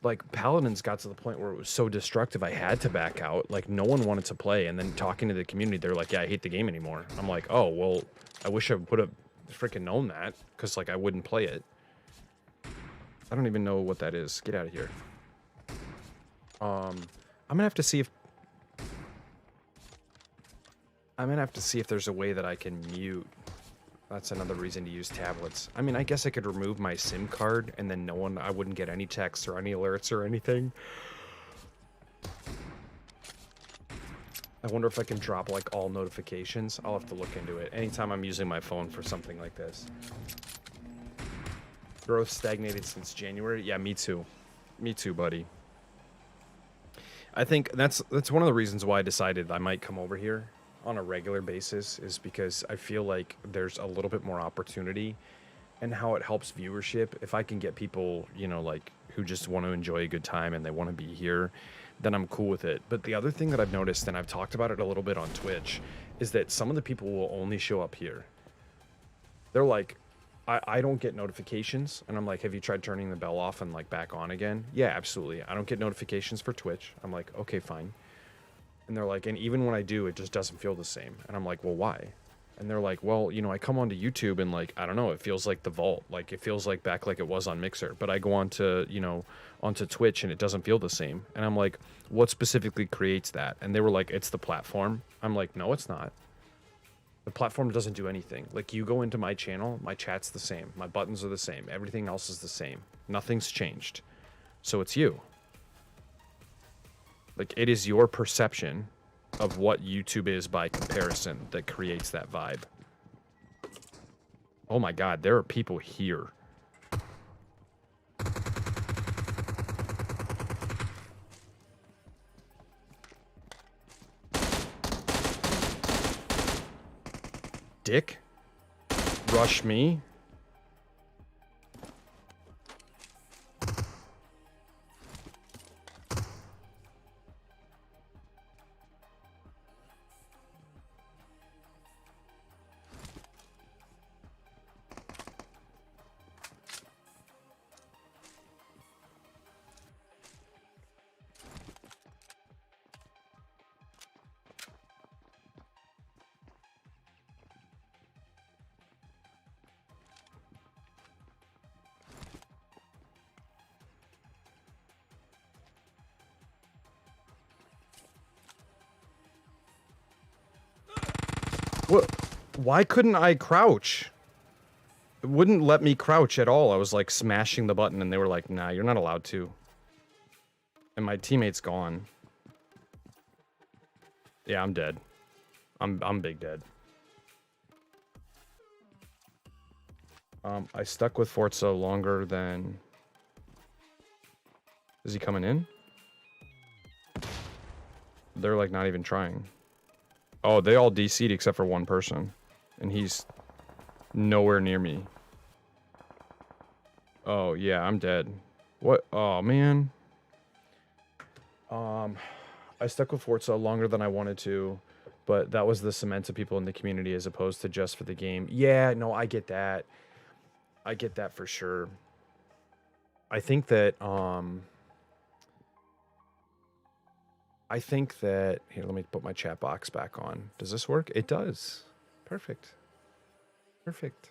like Paladins got to the point where it was so destructive I had to back out. Like no one wanted to play, and then talking to the community, they're like, "Yeah, I hate the game anymore." I'm like, "Oh, well, I wish I would have freaking known that, because like I wouldn't play it." I don't even know what that is. Get out of here. I'm gonna have to see if there's a way that I can mute. That's another reason to use tablets. I mean, I guess I could remove my SIM card and then I wouldn't get any texts or any alerts or anything. I wonder if I can drop like all notifications. I'll have to look into it anytime I'm using my phone for something like this. Growth stagnated since January. Yeah, me too. Me too, buddy. I think that's one of the reasons why I decided I might come over here on a regular basis, is because I feel like there's a little bit more opportunity and how it helps viewership. If I can get people, like who just want to enjoy a good time and they want to be here, then I'm cool with it. But the other thing that I've noticed, and I've talked about it a little bit on Twitch, is that some of the people will only show up here. They're like, I don't get notifications. And I'm like, have you tried turning the bell off and like back on again? Yeah, absolutely. I don't get notifications for Twitch. I'm like, okay, fine. And they're like, and even when I do, it just doesn't feel the same. And I'm like, well, why? And they're like, well, I come onto YouTube and like, I don't know, it feels like the vault. Like it feels like back like it was on Mixer. But I go onto Twitch and it doesn't feel the same. And I'm like, what specifically creates that? And they were like, it's the platform. I'm like, no, it's not. The platform doesn't do anything. Like you go into my channel, my chat's the same. My buttons are the same. Everything else is the same. Nothing's changed. So it's you. Like, it is your perception of what YouTube is by comparison that creates that vibe. Oh my god, there are people here. Dick? Rush me? What? Why couldn't I crouch? It wouldn't let me crouch at all. I was like smashing the button and they were like, nah, you're not allowed to. And my teammate's gone. Yeah, I'm dead. I'm big dead. I stuck with Forza longer than... Is he coming in? They're like not even trying. Oh, they all DC'd except for one person. And he's nowhere near me. Oh, yeah, I'm dead. What? Oh, man. I stuck with Forza longer than I wanted to, but that was the cement of people in the community as opposed to just for the game. Yeah, no, I get that. I get that for sure. I think that, here, let me put my chat box back on. Does this work? It does. Perfect. Perfect.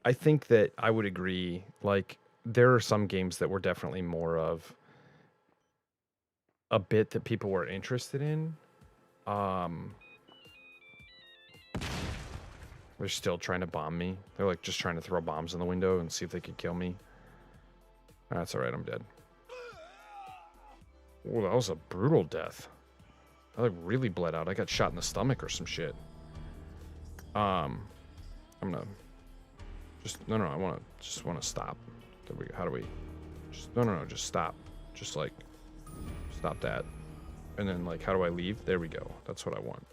I think that I would agree. Like, there are some games that were definitely more of a bit that people were interested in. They're still trying to bomb me. They're like just trying to throw bombs in the window and see if they could kill me. That's alright, I'm dead. Oh, that was a brutal death. I like really bled out. I got shot in the stomach or some shit. I'm gonna just no. I wanna stop. There we go. How do we? Just no. Just stop. Just like stop that. And then like, how do I leave? There we go. That's what I want.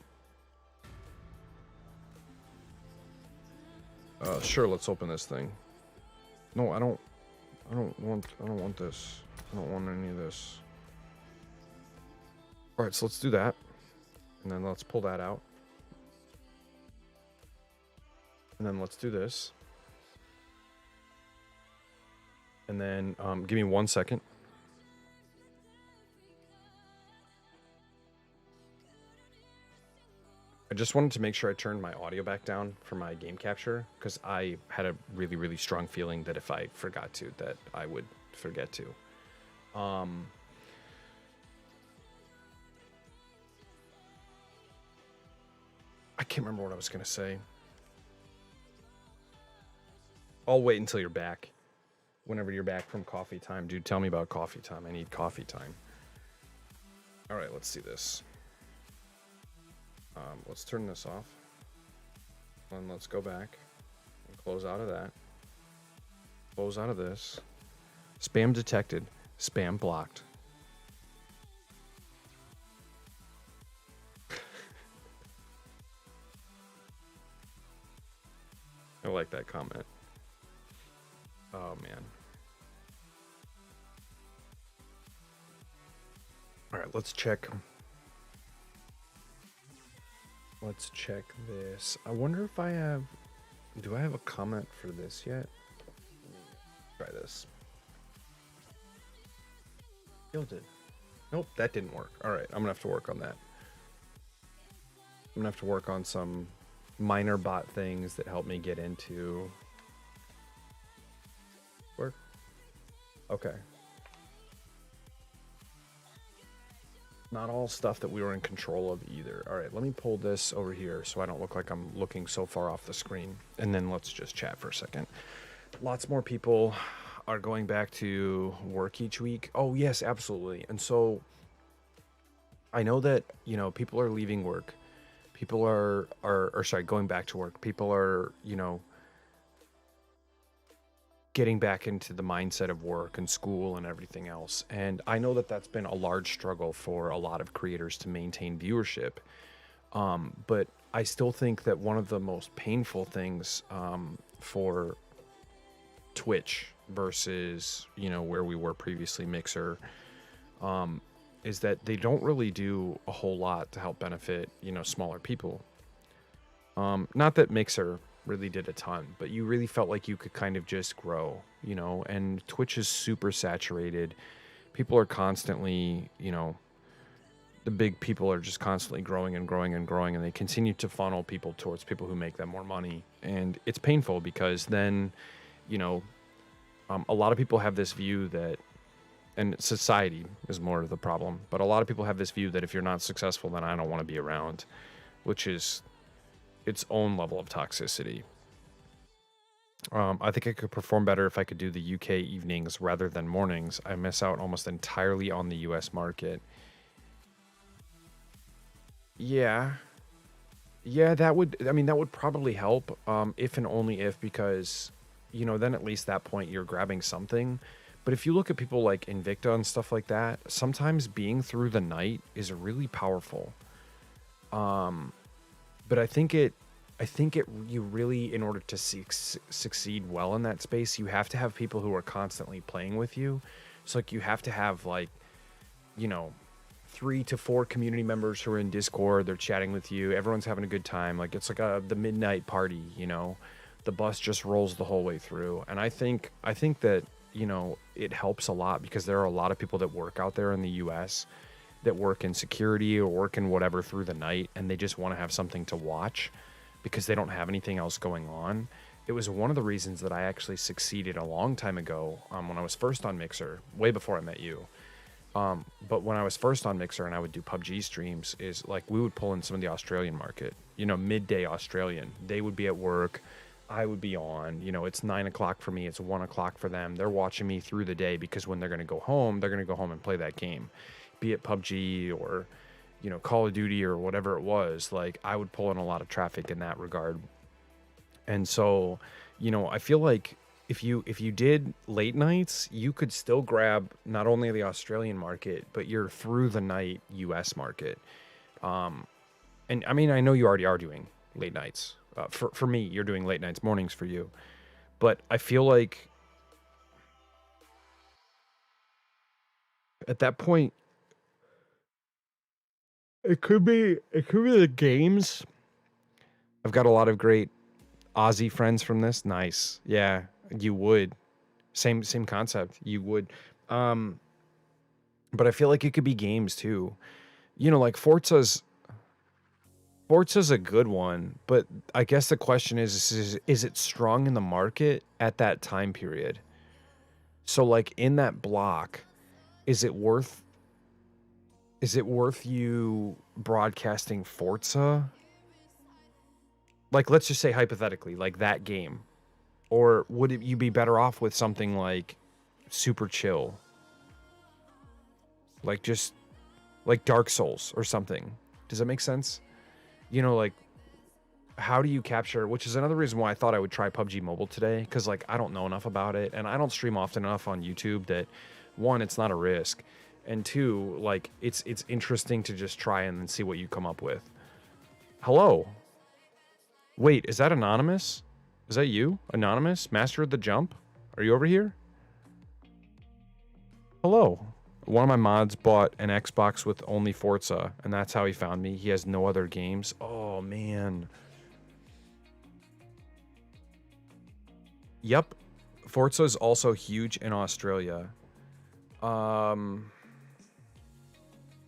Sure. Let's open this thing. No, I don't want this. I don't want any of this. All right, so let's do that. And then let's pull that out. And then let's do this. And then give me 1 second. I just wanted to make sure I turned my audio back down for my game capture, because I had a really, really strong feeling that if I forgot to, that I would forget to. I can't remember what I was going to say. I'll wait until you're back. Whenever you're back from coffee time. Dude, tell me about coffee time. I need coffee time. All right, let's see this. Let's turn this off. And let's go back and close out of that. Close out of this. Spam detected. Spam blocked. I like that comment. Oh, man. All right, let's check. Let's check this. I wonder if I have... Do I have a comment for this yet? Try this. Did. Nope, that didn't work. All right, I'm going to have to work on that. I'm going to have to work on some minor bot things that help me get into... Work? Okay. Not all stuff that we were in control of either. All right, let me pull this over here so I don't look like I'm looking so far off the screen. And then let's just chat for a second. Lots more people are going back to work each week. Oh, yes, absolutely. And so I know that, you know, people are leaving work. People are going back to work. People are, you know, getting back into the mindset of work and school and everything else. And I know that that's been a large struggle for a lot of creators to maintain viewership. But I still think that one of the most painful things for Twitch versus, you know, where we were previously, Mixer, is that they don't really do a whole lot to help benefit, you know, smaller people. Not that Mixer really did a ton, but you really felt like you could kind of just grow, you know, and Twitch is super saturated. People are constantly, you know, the big people are just constantly growing and growing and growing, and they continue to funnel people towards people who make them more money. And it's painful because then, you know, a lot of people have this view that, and society is more of the problem, but a lot of people have this view that if you're not successful, then I don't want to be around, which is its own level of toxicity. I think I could perform better if I could do the UK evenings rather than mornings. I miss out almost entirely on the US market. Yeah, that would, I mean, that would probably help, if and only if, because, you know, then at least that point you're grabbing something. But if you look at people like Invicta and stuff like that, sometimes being through the night is really powerful. But I think you really, in order to succeed well in that space, you have to have people who are constantly playing with you. So like you have to have like, you know, 3 to 4 community members who are in Discord, they're chatting with you, everyone's having a good time. Like it's like the midnight party, you know, the bus just rolls the whole way through. And I think that, you know, it helps a lot because there are a lot of people that work out there in the US that work in security or work in whatever through the night, and they just want to have something to watch because they don't have anything else going on. It was one of the reasons that I actually succeeded a long time ago, when I was first on Mixer, way before I met you. But when I was first on Mixer and I would do PUBG streams, is like we would pull in some of the Australian market, you know, midday Australian. They would be at work, I would be on, you know, it's 9 o'clock for me, it's 1 o'clock for them. They're watching me through the day because when they're going to go home, they're going to go home and play that game. Be it PUBG or, Call of Duty or whatever it was, like I would pull in a lot of traffic in that regard. And so, I feel like if you did late nights, you could still grab not only the Australian market, but your through the night US market. And I mean, I know you already are doing late nights. For me, you're doing late nights, mornings for you. But I feel like at that point, it could be the games. I've got a lot of great Aussie friends from this. Nice. Yeah, you would. Same concept. You would. Um, but I feel like it could be games too. Like Forza's a good one, but I guess the question is it strong in the market at that time period? So like in that block, is it worth you broadcasting Forza? Like let's just say hypothetically, like that game. Or would you be better off with something like super chill? Like just like Dark Souls or something. Does that make sense? Like how do you capture, which is another reason why I thought I would try PUBG Mobile today, because like I don't know enough about it and I don't stream often enough on YouTube that one, it's not a risk, and two, like it's interesting to just try and then see what you come up with. Hello. Wait, is that anonymous? Is that you? Anonymous? Master of the Jump? Are you over here? Hello. One of my mods bought an Xbox with only Forza, and that's how he found me. He has no other games. Oh, man. Yep. Forza is also huge in Australia.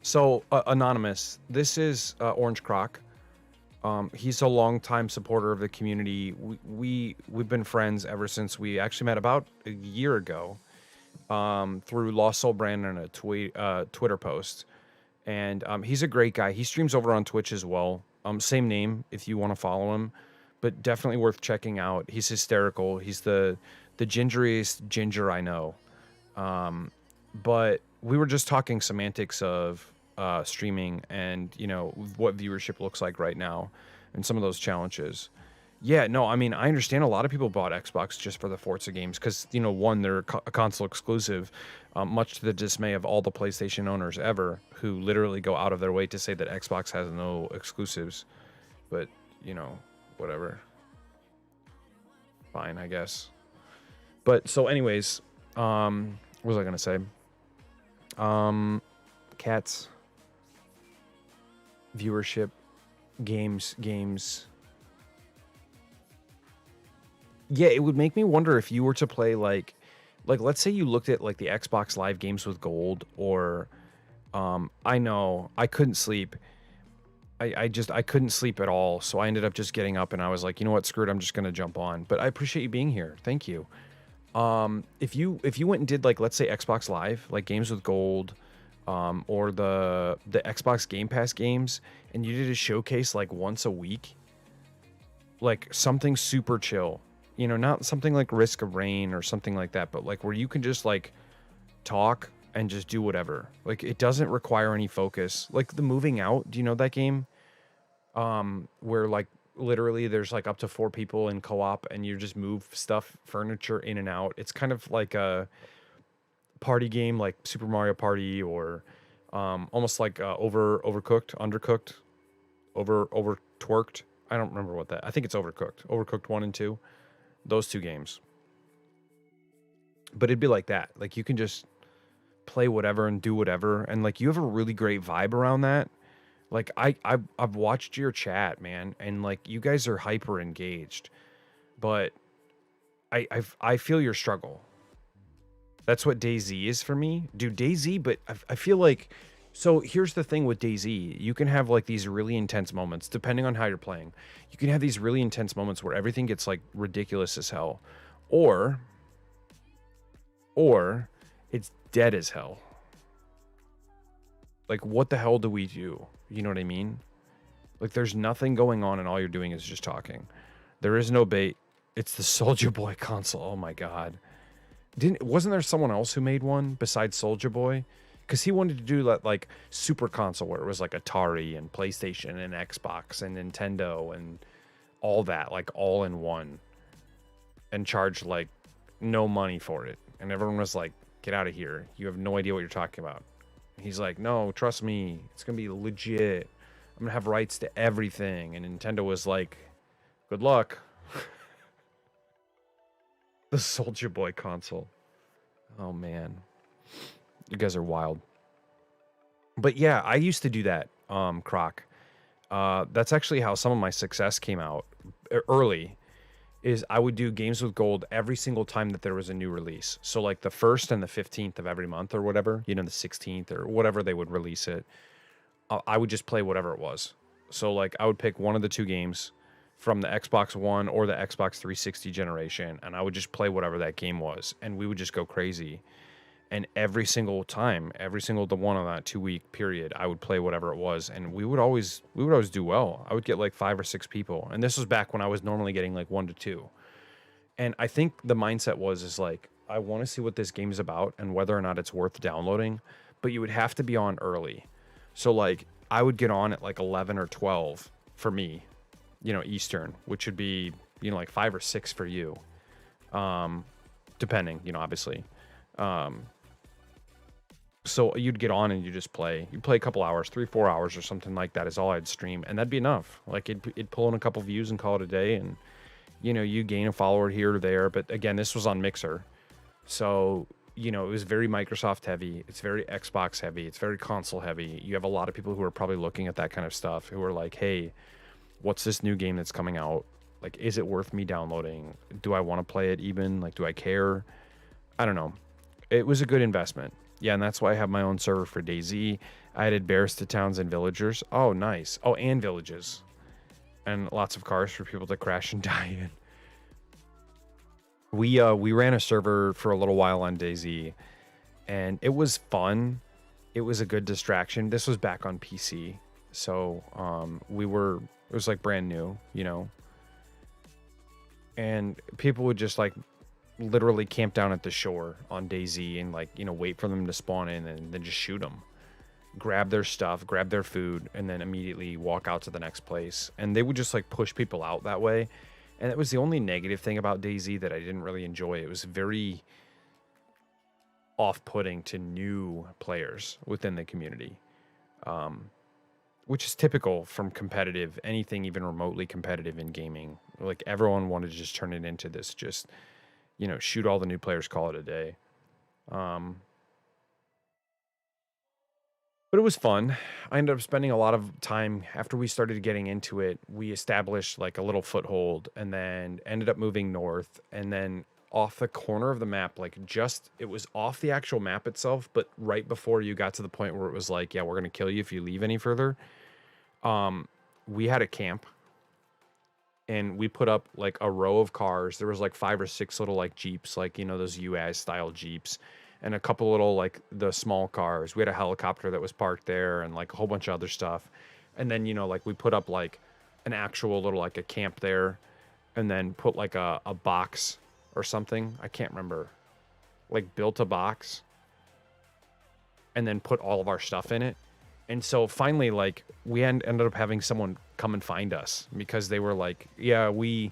So, Anonymous, this is Orange Croc. He's a longtime supporter of the community. We've been friends ever since we actually met about a year ago, through Lost Soul Brand and a Twitter post. And he's a great guy. He streams over on Twitch as well. Same name if you want to follow him, but definitely worth checking out. He's hysterical. He's the gingeriest ginger I know. But we were just talking semantics of streaming and what viewership looks like right now and some of those challenges. Yeah, no, I mean, I understand a lot of people bought Xbox just for the Forza games because one, they're a console exclusive, much to the dismay of all the PlayStation owners ever, who literally go out of their way to say that Xbox has no exclusives. But whatever, fine, I guess. But so anyways, what was I gonna say? Cats, viewership, games. Yeah, it would make me wonder if you were to play like let's say you looked at like the Xbox Live games with gold, or I know I couldn't sleep. I couldn't sleep at all, so I ended up just getting up and I was like, you know what, screw it, I'm just gonna jump on. But I appreciate you being here. Thank you. If you went and did like let's say Xbox Live, like games with gold, or the Xbox Game Pass games, and you did a showcase like once a week, like something super chill. Not something like Risk of Rain or something like that, but like where you can just like talk and just do whatever. Like it doesn't require any focus. Like the Moving Out, do you know that game? Where like literally there's like up to 4 people in co-op and you just move stuff, furniture in and out. It's kind of like a party game like Super Mario Party, or almost like overcooked, undercooked, over twerked. I don't remember what that. I think it's Overcooked 1 and 2. Those 2 games. But it'd be like that. Like you can just play whatever and do whatever, and like you have a really great vibe around that. Like I've watched your chat, man, and like you guys are hyper engaged. But I feel your struggle. That's what DayZ is for me. Dude, DayZ, but I feel like, so here's the thing with DayZ. You can have like these really intense moments, depending on how you're playing. You can have these really intense moments where everything gets like ridiculous as hell. Or it's dead as hell. Like, what the hell do we do? You know what I mean? Like, there's nothing going on and all you're doing is just talking. There is no bait. It's the Soulja Boy console. Oh my God. Wasn't there someone else who made one besides Soulja Boy? because he wanted to do that like super console where it was like Atari and PlayStation and Xbox and Nintendo and all that, like all in one, and charge like no money for it. And everyone was like, get out of here. You have no idea what you're talking about. He's like, no, trust me. It's going to be legit. I'm going to have rights to everything. And Nintendo was like, good luck. The Soldier Boy console. Oh, man. You guys are wild. But yeah, I used to do that, Croc. That's actually how some of my success came out early. Is I would do games with gold every single time that there was a new release. So like the 1st and the 15th of every month or whatever, the 16th or whatever they would release it, I would just play whatever it was. So like I would pick one of the two games from the Xbox One or the Xbox 360 generation, and I would just play whatever that game was, and we would just go crazy. And every single time, every single the one on that 2-week period, I would play whatever it was, and we would always do well. I would get like 5 or 6 people, and this was back when I was normally getting like 1 to 2. And I think the mindset is like, I want to see what this game is about and whether or not it's worth downloading, but you would have to be on early. So like I would get on at like 11 or 12 for me, Eastern, which would be like 5 or 6 for you, depending, obviously. So you'd get on and you just play. You'd play a couple hours, 3-4 hours or something like that is all I'd stream, and that'd be enough. Like it'd pull in a couple views and call it a day, and you gain a follower here or there. But again, this was on Mixer, so it was very Microsoft heavy. It's very Xbox heavy. It's very console heavy. You have a lot of people who are probably looking at that kind of stuff who are like, hey, what's this new game that's coming out? Like, is it worth me downloading? Do I want to play it even? Like, do I care? I don't know. It was a good investment. Yeah, and that's why I have my own server for DayZ. I added bears to towns and villagers. Oh, nice. Oh, and villages. And lots of cars for people to crash and die in. We ran a server for a little while on DayZ, and it was fun. It was a good distraction. This was back on PC, so it was like brand new, and people would just like literally camp down at the shore on DayZ and like wait for them to spawn in and then just shoot them, grab their stuff, grab their food, and then immediately walk out to the next place. And they would just like push people out that way. And it was the only negative thing about DayZ that I didn't really enjoy. It was very off-putting to new players within the community, which is typical from competitive, anything even remotely competitive in gaming. Like everyone wanted to just turn it into this just shoot all the new players, call it a day. But it was fun. I ended up spending a lot of time after we started getting into it. We established like a little foothold and then ended up moving north, and then off the corner of the map, like it was off the actual map itself, but right before you got to the point where it was like, yeah, we're going to kill you if you leave any further. We had a camp. And we put up like a row of cars. There was like 5 or 6 little like Jeeps, like, those UAZ style Jeeps, and a couple little like the small cars. We had a helicopter that was parked there and like a whole bunch of other stuff. And then, like we put up like an actual little like a camp there, and then put like a box or something. I can't remember. Like built a box and then put all of our stuff in it. And so finally, like, we ended up having someone come and find us because they were like, yeah, we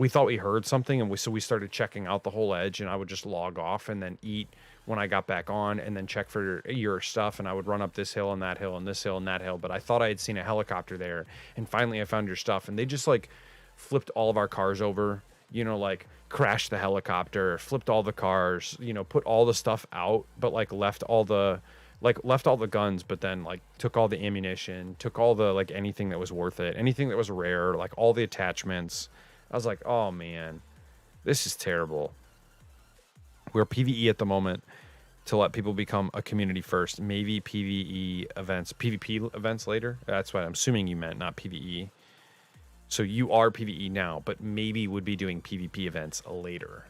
thought we heard something. And so we started checking out the whole edge, and I would just log off and then eat when I got back on and then check for your stuff. And I would run up this hill and that hill and this hill and that hill. But I thought I had seen a helicopter there. And finally I found your stuff. And they just like flipped all of our cars over, like crashed the helicopter, flipped all the cars, put all the stuff out, but like left all the guns, but then like took all the ammunition, took all the like anything that was worth it, anything that was rare, like all the attachments. I was like, oh man, this is terrible. We're PvE at the moment to let people become a community first, maybe PvP events later. That's what I'm assuming you meant, not PvE. So you are PvE now, but maybe would be doing PvP events later.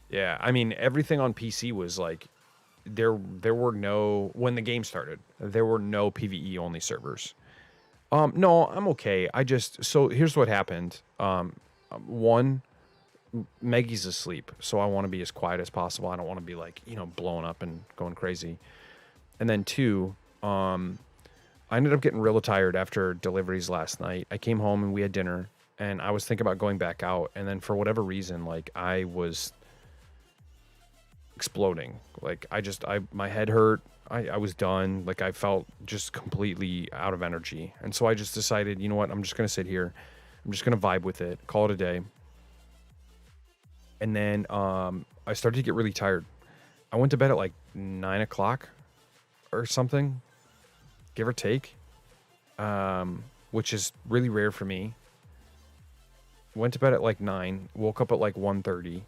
Yeah, I mean, everything on PC was like, there were no, when the game started, there were no PvE only servers. No, I'm okay. So here's what happened. One, Maggie's asleep, so I want to be as quiet as possible. I don't want to be like, blowing up and going crazy. And then two, I ended up getting real tired after deliveries last night. I came home and we had dinner, and I was thinking about going back out, and then for whatever reason, like I was exploding. Like my head hurt. I was done. Like I felt just completely out of energy. And so I just decided, you know what? I'm just going to sit here. I'm just going to vibe with it. Call it a day. And then I started to get really tired. I went to bed at like 9 o'clock or something, give or take, which is really rare for me. Went to bed at like 9, woke up at like 1:30.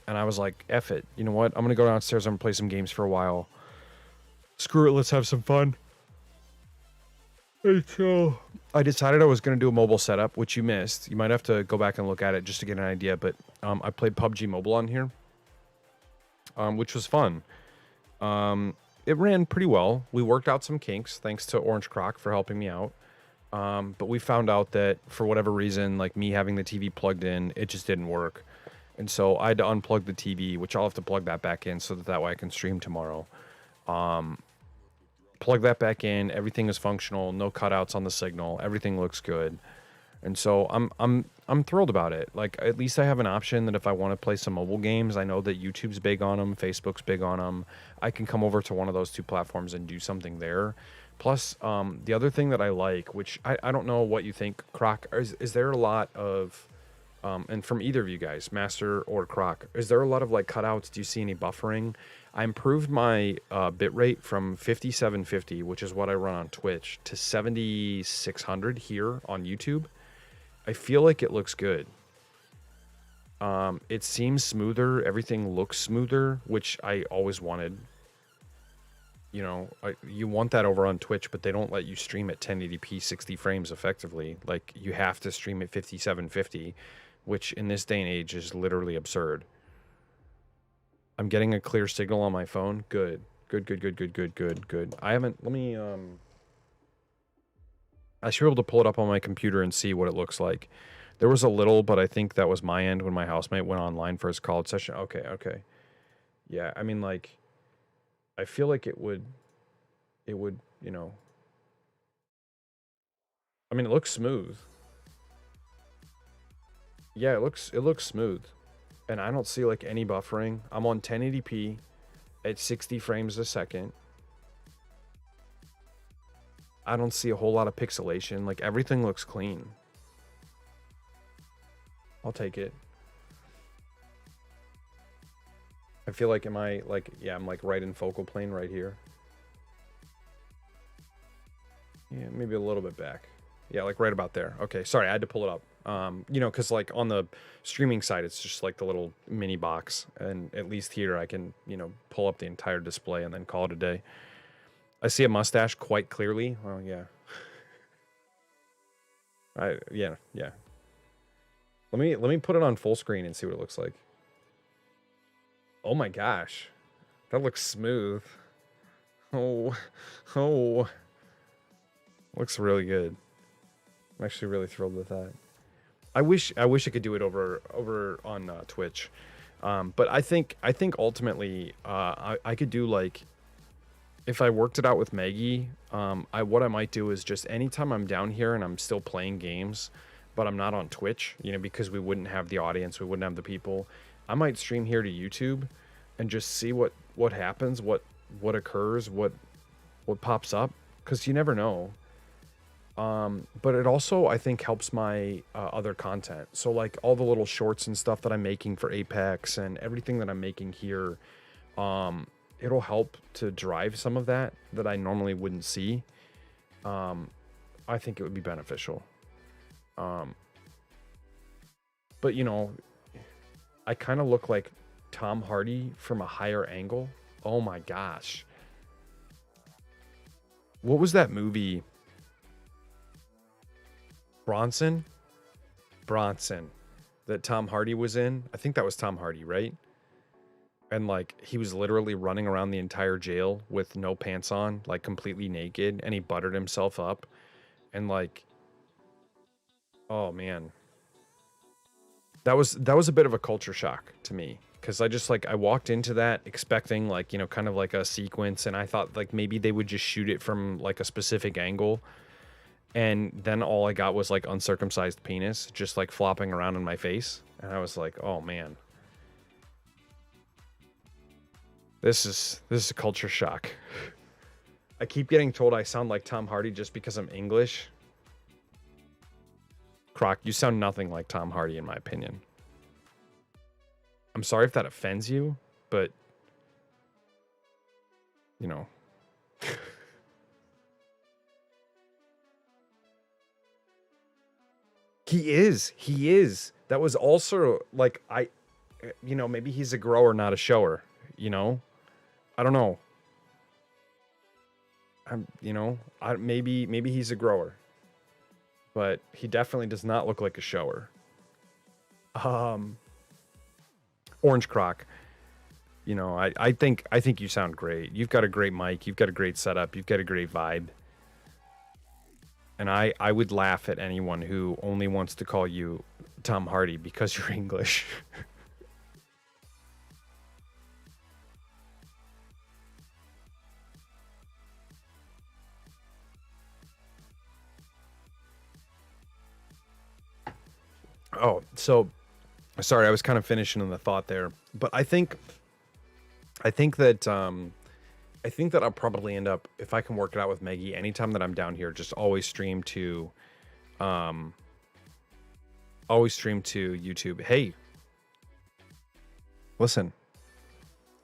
And I was like, F it. You know what? I'm going to go downstairs. I'm going to play some games for a while. Screw it. Let's have some fun. And so I decided I was going to do a mobile setup, which you missed. You might have to go back and look at it just to get an idea. But I played PUBG Mobile on here, which was fun. It ran pretty well. We worked out some kinks, thanks to Orange Croc for helping me out. But we found out that for whatever reason, like me having the TV plugged in, it just didn't work. And so I had to unplug the TV, which I'll have to plug that back in so that way I can stream tomorrow. Plug that back in. Everything is functional. No cutouts on the signal. Everything looks good. And so I'm thrilled about it. Like, at least I have an option that if I want to play some mobile games, I know that YouTube's big on them, Facebook's big on them. I can come over to one of those two platforms and do something there. Plus, the other thing that I like, which I don't know what you think, Croc, is there a lot of... and from either of you guys, Master or Croc, is there a lot of like cutouts? Do you see any buffering? I improved my bitrate from 5750, which is what I run on Twitch, to 7600 here on YouTube. I feel like it looks good. It seems smoother. Everything looks smoother, which I always wanted. You know, you want that over on Twitch, but they don't let you stream at 1080p 60 frames effectively. Like, you have to stream at 5750. Which in this day and age is literally absurd. I'm getting a clear signal on my phone. Good. Good. I haven't... Let me... I should be able to pull it up on my computer and see what it looks like. There was a little, but I think that was my end when my housemate went online for his college session. Okay. Yeah, I mean, like... I feel like it would, you know... I mean, it looks smooth. Yeah, it looks smooth. And I don't see like any buffering. I'm on 1080p at 60 frames a second. I don't see a whole lot of pixelation. Like, everything looks clean. I'll take it. I feel like, I'm like right in focal plane right here. Yeah, maybe a little bit back. Yeah, like right about there. Okay, sorry, I had to pull it up. You know, because like on the streaming side, it's just like the little mini box. And at least here I can, pull up the entire display and then call it a day. I see a mustache quite clearly. Oh, yeah. Yeah. Let me put it on full screen and see what it looks like. Oh my gosh. That looks smooth. Oh. Looks really good. I'm actually really thrilled with that. I wish I could do it over on Twitch. But I think ultimately I could do, like, if I worked it out with Maggie, what I might do is just anytime I'm down here and I'm still playing games, but I'm not on Twitch, because we wouldn't have the audience, we wouldn't have the people, I might stream here to YouTube and just see what happens, what occurs, what pops up, because you never know. But it also, I think, helps my other content. So, like, all the little shorts and stuff that I'm making for Apex and everything that I'm making here, it'll help to drive some of that I normally wouldn't see. I think it would be beneficial. But, I kind of look like Tom Hardy from a higher angle. Oh my gosh. What was that movie? Bronson, that Tom Hardy was in. I think that was Tom Hardy, right? And like, he was literally running around the entire jail with no pants on, like completely naked, and he buttered himself up. And like, oh man. That was a bit of a culture shock to me because I just like I walked into that expecting like kind of like a sequence, and I thought like maybe they would just shoot it from like a specific angle, and then all I got was like uncircumcised penis just like flopping around in my face, and I was like, oh man, this is a culture shock. I keep getting told I sound like Tom Hardy just because I'm English. Croc, you sound nothing like Tom Hardy in my opinion. I'm sorry if that offends you, but you know, he is. He is. That was also like maybe he's a grower, not a shower. You know, I don't know. Maybe he's a grower, but he definitely does not look like a shower. Um, Orange Croc. I think you sound great. You've got a great mic. You've got a great setup. You've got a great vibe. And I would laugh at anyone who only wants to call you Tom Hardy because you're English. Oh, so sorry, I was kind of finishing in the thought there, but I think that I think that I'll probably end up, if I can work it out with Maggie, anytime that I'm down here, just um always stream to YouTube. Hey, listen,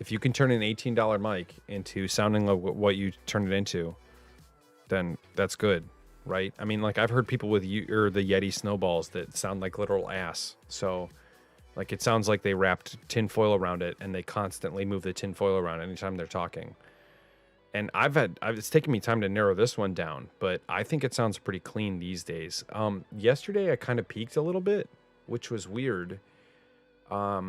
if you can turn an $18 mic into sounding like what you turned it into, then that's good, right? I mean, like I've heard people with you or the Yeti snowballs that sound like literal ass. So like it sounds like they wrapped tinfoil around it and they constantly move the tinfoil around anytime they're talking. And it's taken me time to narrow this one down, but I think it sounds pretty clean these days. Yesterday I kind of peaked a little bit, which was weird. I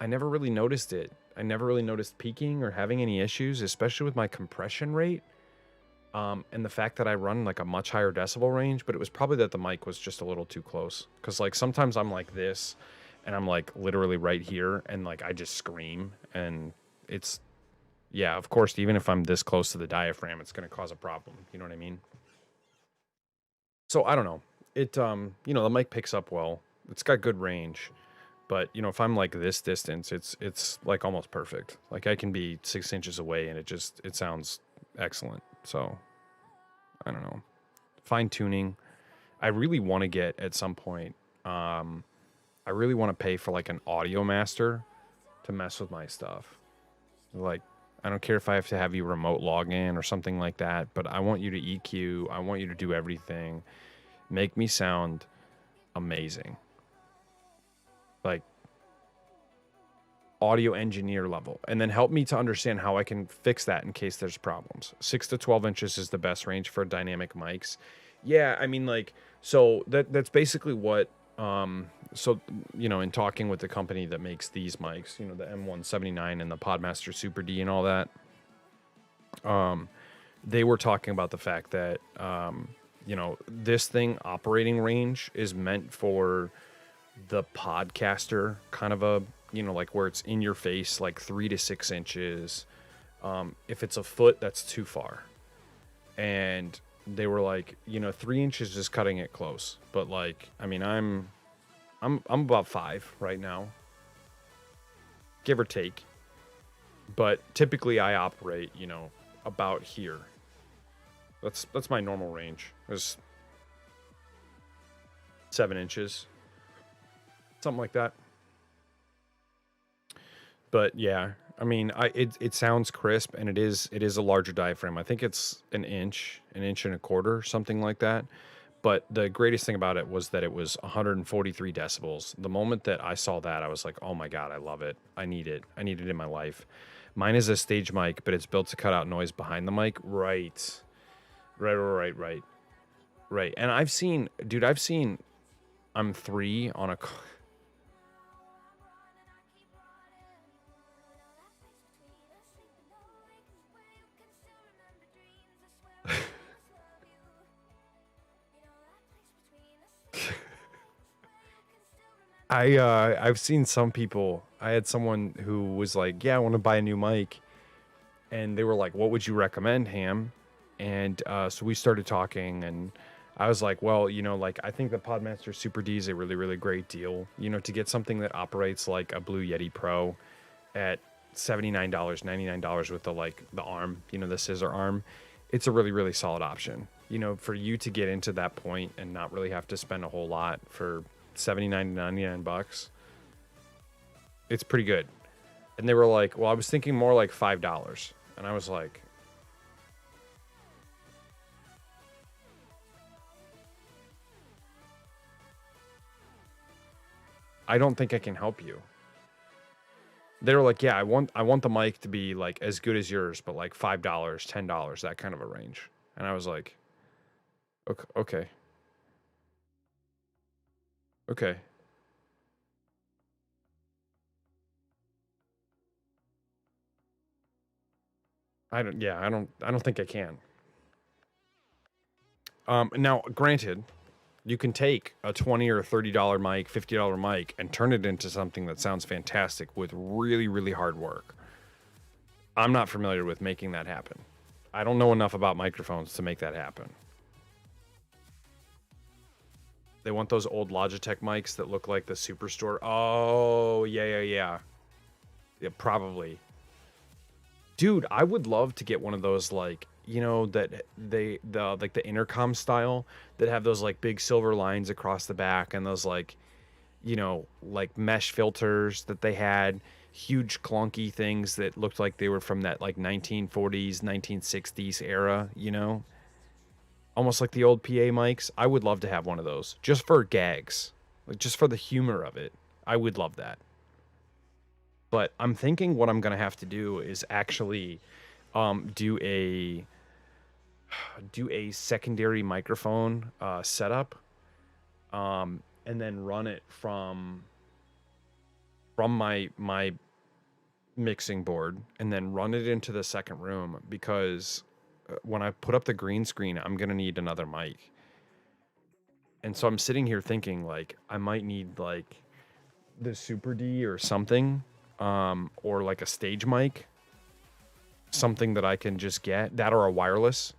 never really noticed it. I never really noticed peaking or having any issues, especially with my compression rate. And the fact that I run like a much higher decibel range, but it was probably that the mic was just a little too close. Cause like sometimes I'm like this and I'm like literally right here and like I just scream and it's, yeah, of course, even if I'm this close to the diaphragm, it's going to cause a problem. You know what I mean? So I don't know. The mic picks up well. It's got good range, but if I'm like this distance, it's like almost perfect. Like I can be 6 inches away and it sounds excellent. So I don't know. Fine tuning. I really want to get at some point. I really want to pay for like an audio master to mess with my stuff. Like I don't care if I have to have you remote log in or something like that, but I want you to EQ. I want you to do everything. Make me sound amazing. Like audio engineer level. And then help me to understand how I can fix that in case there's problems. 6 to 12 inches is the best range for dynamic mics. Yeah, I mean like so that's basically what in talking with the company that makes these mics, the M179 and the Podmaster Super D and all that, they were talking about the fact that, this thing operating range is meant for the podcaster kind of a, like where it's in your face, like 3 to 6 inches. If it's a foot, that's too far. And they were like, 3 inches is cutting it close. But like, I mean, I'm about 5 right now, give or take. But typically I operate, about here. That's my normal range. Is 7 inches, something like that. But yeah, I mean, it sounds crisp, and it is a larger diaphragm. I think it's an inch and a quarter, something like that. But the greatest thing about it was that it was 143 decibels. The moment that I saw that, I was like, oh my God, I love it. I need it. I need it in my life. Mine is a stage mic, but it's built to cut out noise behind the mic. Right. Right. And I've seen I'm 3 on a I've seen some people. I had someone who was like, "Yeah, I want to buy a new mic," and they were like, "What would you recommend, Ham?" And so we started talking, and I was like, "Well, like I think the Podmaster Super D is a really, really great deal. To get something that operates like a Blue Yeti Pro at $79, $99 with the arm, the scissor arm, it's a really, really solid option. For you to get into that point and not really have to spend a whole lot for 79 to 99 bucks, it's pretty good." And they were like, "Well, I was thinking more like $5." And I was like, "I don't think I can help you." They were like, "Yeah, I want the mic to be like as good as yours, but like $5, $10, that kind of a range." And I was like, "Okay, okay, okay." I don't think I can. Now, granted, you can take a $20 or $30 mic, $50 mic, and turn it into something that sounds fantastic with really, really hard work. I'm not familiar with making that happen. I don't know enough about microphones to make that happen. They want those old Logitech mics that look like the Superstore. Oh, yeah, yeah, yeah. Yeah, probably. Dude, I would love to get one of those like, that the like the intercom style that have those like big silver lines across the back and those like, like mesh filters that they had, huge clunky things that looked like they were from that like 1940s, 1960s era. Almost like the old PA mics. I would love to have one of those just for gags, like just for the humor of it. I would love that. But I'm thinking what I'm gonna have to do is actually do a secondary microphone setup, and then run it from my mixing board, and then run it into the second room because when I put up the green screen, I'm gonna need another mic. And so I'm sitting here thinking like I might need like the Super D or something, or like a stage mic, something that I can just get that, or a wireless,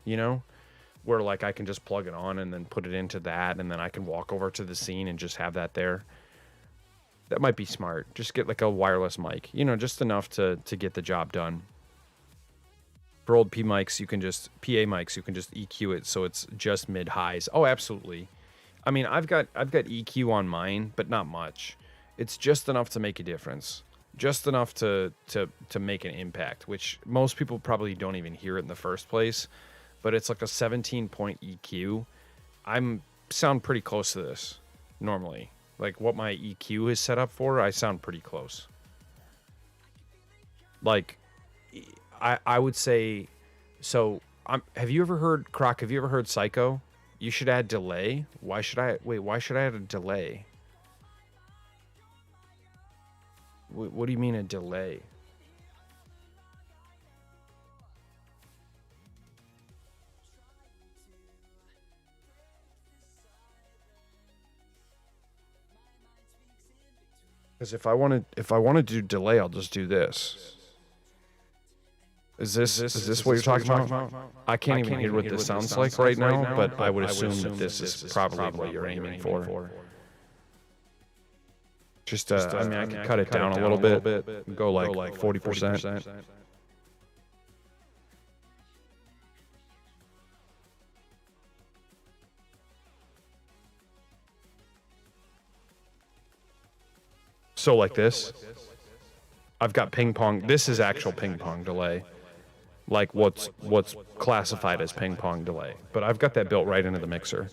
where like I can just plug it on and then put it into that, and then I can walk over to the scene and just have that there. That might be smart. Just get like a wireless mic, just enough to get the job done. For old PA mics, you can just EQ it so it's just mid highs. Oh, absolutely. I mean, I've got EQ on mine, but not much. It's just enough to make a difference. Just enough to make an impact, which most people probably don't even hear it in the first place. But it's like a 17-point EQ. I'm sound pretty close to this normally. Like what my EQ is set up for, I sound pretty close. Like I would say, so have you ever heard Croc? Have you ever heard Psycho? You should add delay. Why should I wait? Why should I add a delay? What do you mean a delay? Because if I want to do delay, I'll just do this. Is this what you're talking about? I can't even hear what this sounds like right now, but I would assume that this is probably what you're aiming for. Just I mean, I could cut it down a little bit, go like 40%. So like this, I've got ping pong. This is actual ping pong delay, like what's classified as ping pong delay. But I've got that built right into the mixer,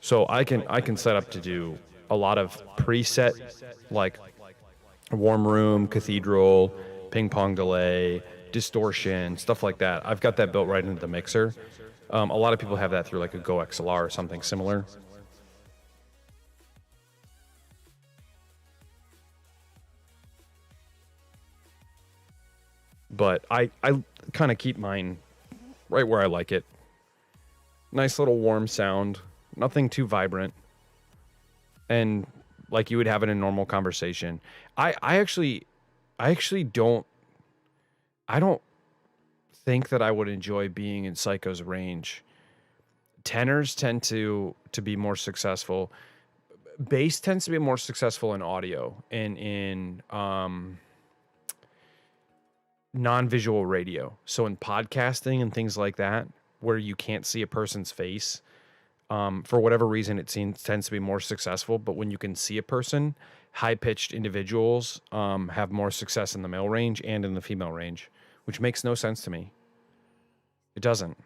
so I can set up to do a lot of preset, like warm room, cathedral, ping pong delay, distortion, stuff like that. I've got that built right into the mixer. A lot of people have that through like a Go XLR or something similar. But I kind of keep mine right where I like it. Nice little warm sound, nothing too vibrant. And like you would have in a normal conversation. I actually don't think that I would enjoy being in Psycho's range. Tenors tend to be more successful. Bass tends to be more successful in audio and in non-visual radio. So in podcasting and things like that, where you can't see a person's face, for whatever reason, tends to be more successful. But when you can see a person, high-pitched individuals have more success in the male range and in the female range, which makes no sense to me. It doesn't.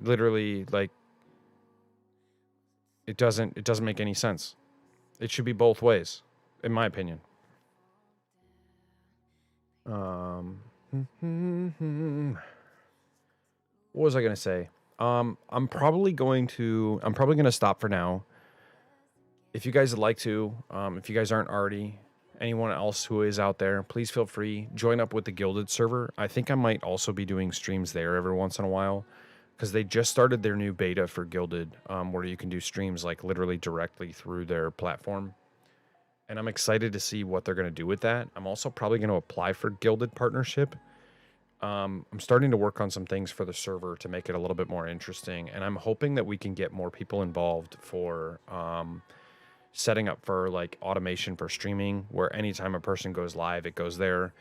Literally, like, it doesn't make any sense. It should be both ways, in my opinion. What was I gonna say? I'm probably gonna stop for now. If you guys would like to, if you guys aren't already, anyone else who is out there, please feel free, join up with the Gilded server. I think I might also be doing streams there every once in a while, because they just started their new beta for Gilded, where you can do streams like literally directly through their platform. And I'm excited to see what they're going to do with that. I'm also probably going to apply for Gilded partnership. I'm starting to work on some things for the server to make it a little bit more interesting, and I'm hoping that we can get more people involved for setting up for like automation for streaming, where anytime a person goes live, it goes there.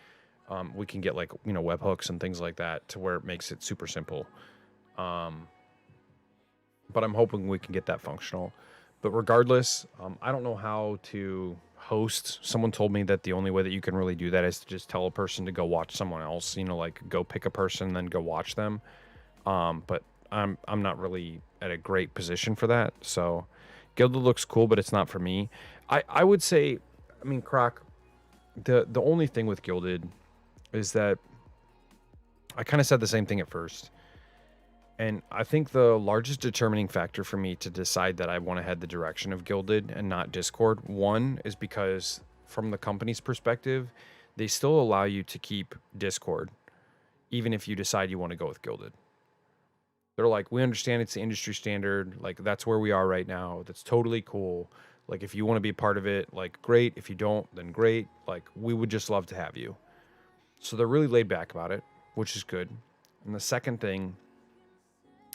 We can get like, webhooks and things like that to where it makes it super simple. But I'm hoping we can get that functional. But regardless, I don't know how to host. Someone told me that the only way that you can really do that is to just tell a person to go watch someone else, like go pick a person and then go watch them. But I'm not really at a great position for that. So Gilded looks cool, but it's not for me. I would say, Croc, the only thing with Gilded is that I kind of said the same thing at first. And I think the largest determining factor for me to decide that I want to head the direction of Gilded and not Discord, one, is because from the company's perspective, they still allow you to keep Discord, even if you decide you want to go with Gilded. They're like, we understand it's the industry standard. Like, that's where we are right now. That's totally cool. Like, if you want to be a part of it, like, great. If you don't, then great. Like, we would just love to have you. So they're really laid back about it, which is good. And the second thing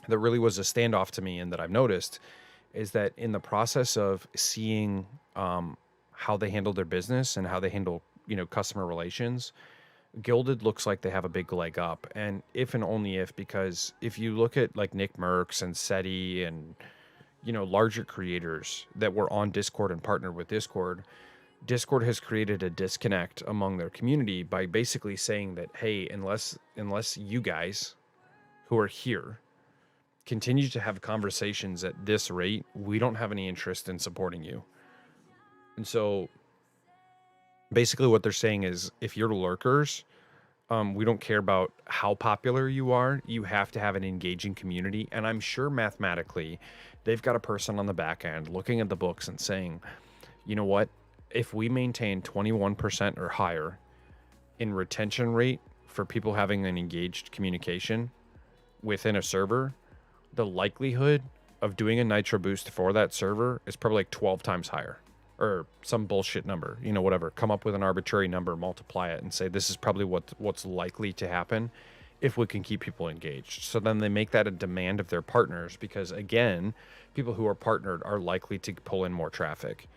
that really was a standoff to me and that I've noticed is that in the process of seeing how they handle their business and how they handle, customer relations, Gilded looks like they have a big leg up. And if and only if, because if you look at like Nick Merckx and SETI and, larger creators that were on Discord and partnered with Discord has created a disconnect among their community by basically saying that, hey, unless you guys who are here continue to have conversations at this rate, we don't have any interest in supporting you. And so basically what they're saying is, if you're lurkers, we don't care about how popular you are. You have to have an engaging community. And I'm sure mathematically they've got a person on the back end looking at the books and saying, you know what, if we maintain 21% or higher in retention rate for people having an engaged communication within a server, the likelihood of doing a nitro boost for that server is probably like 12 times higher, or some bullshit number, whatever. Come up with an arbitrary number, multiply it, and say this is probably what's likely to happen if we can keep people engaged. So then they make that a demand of their partners, because again, people who are partnered are likely to pull in more traffic.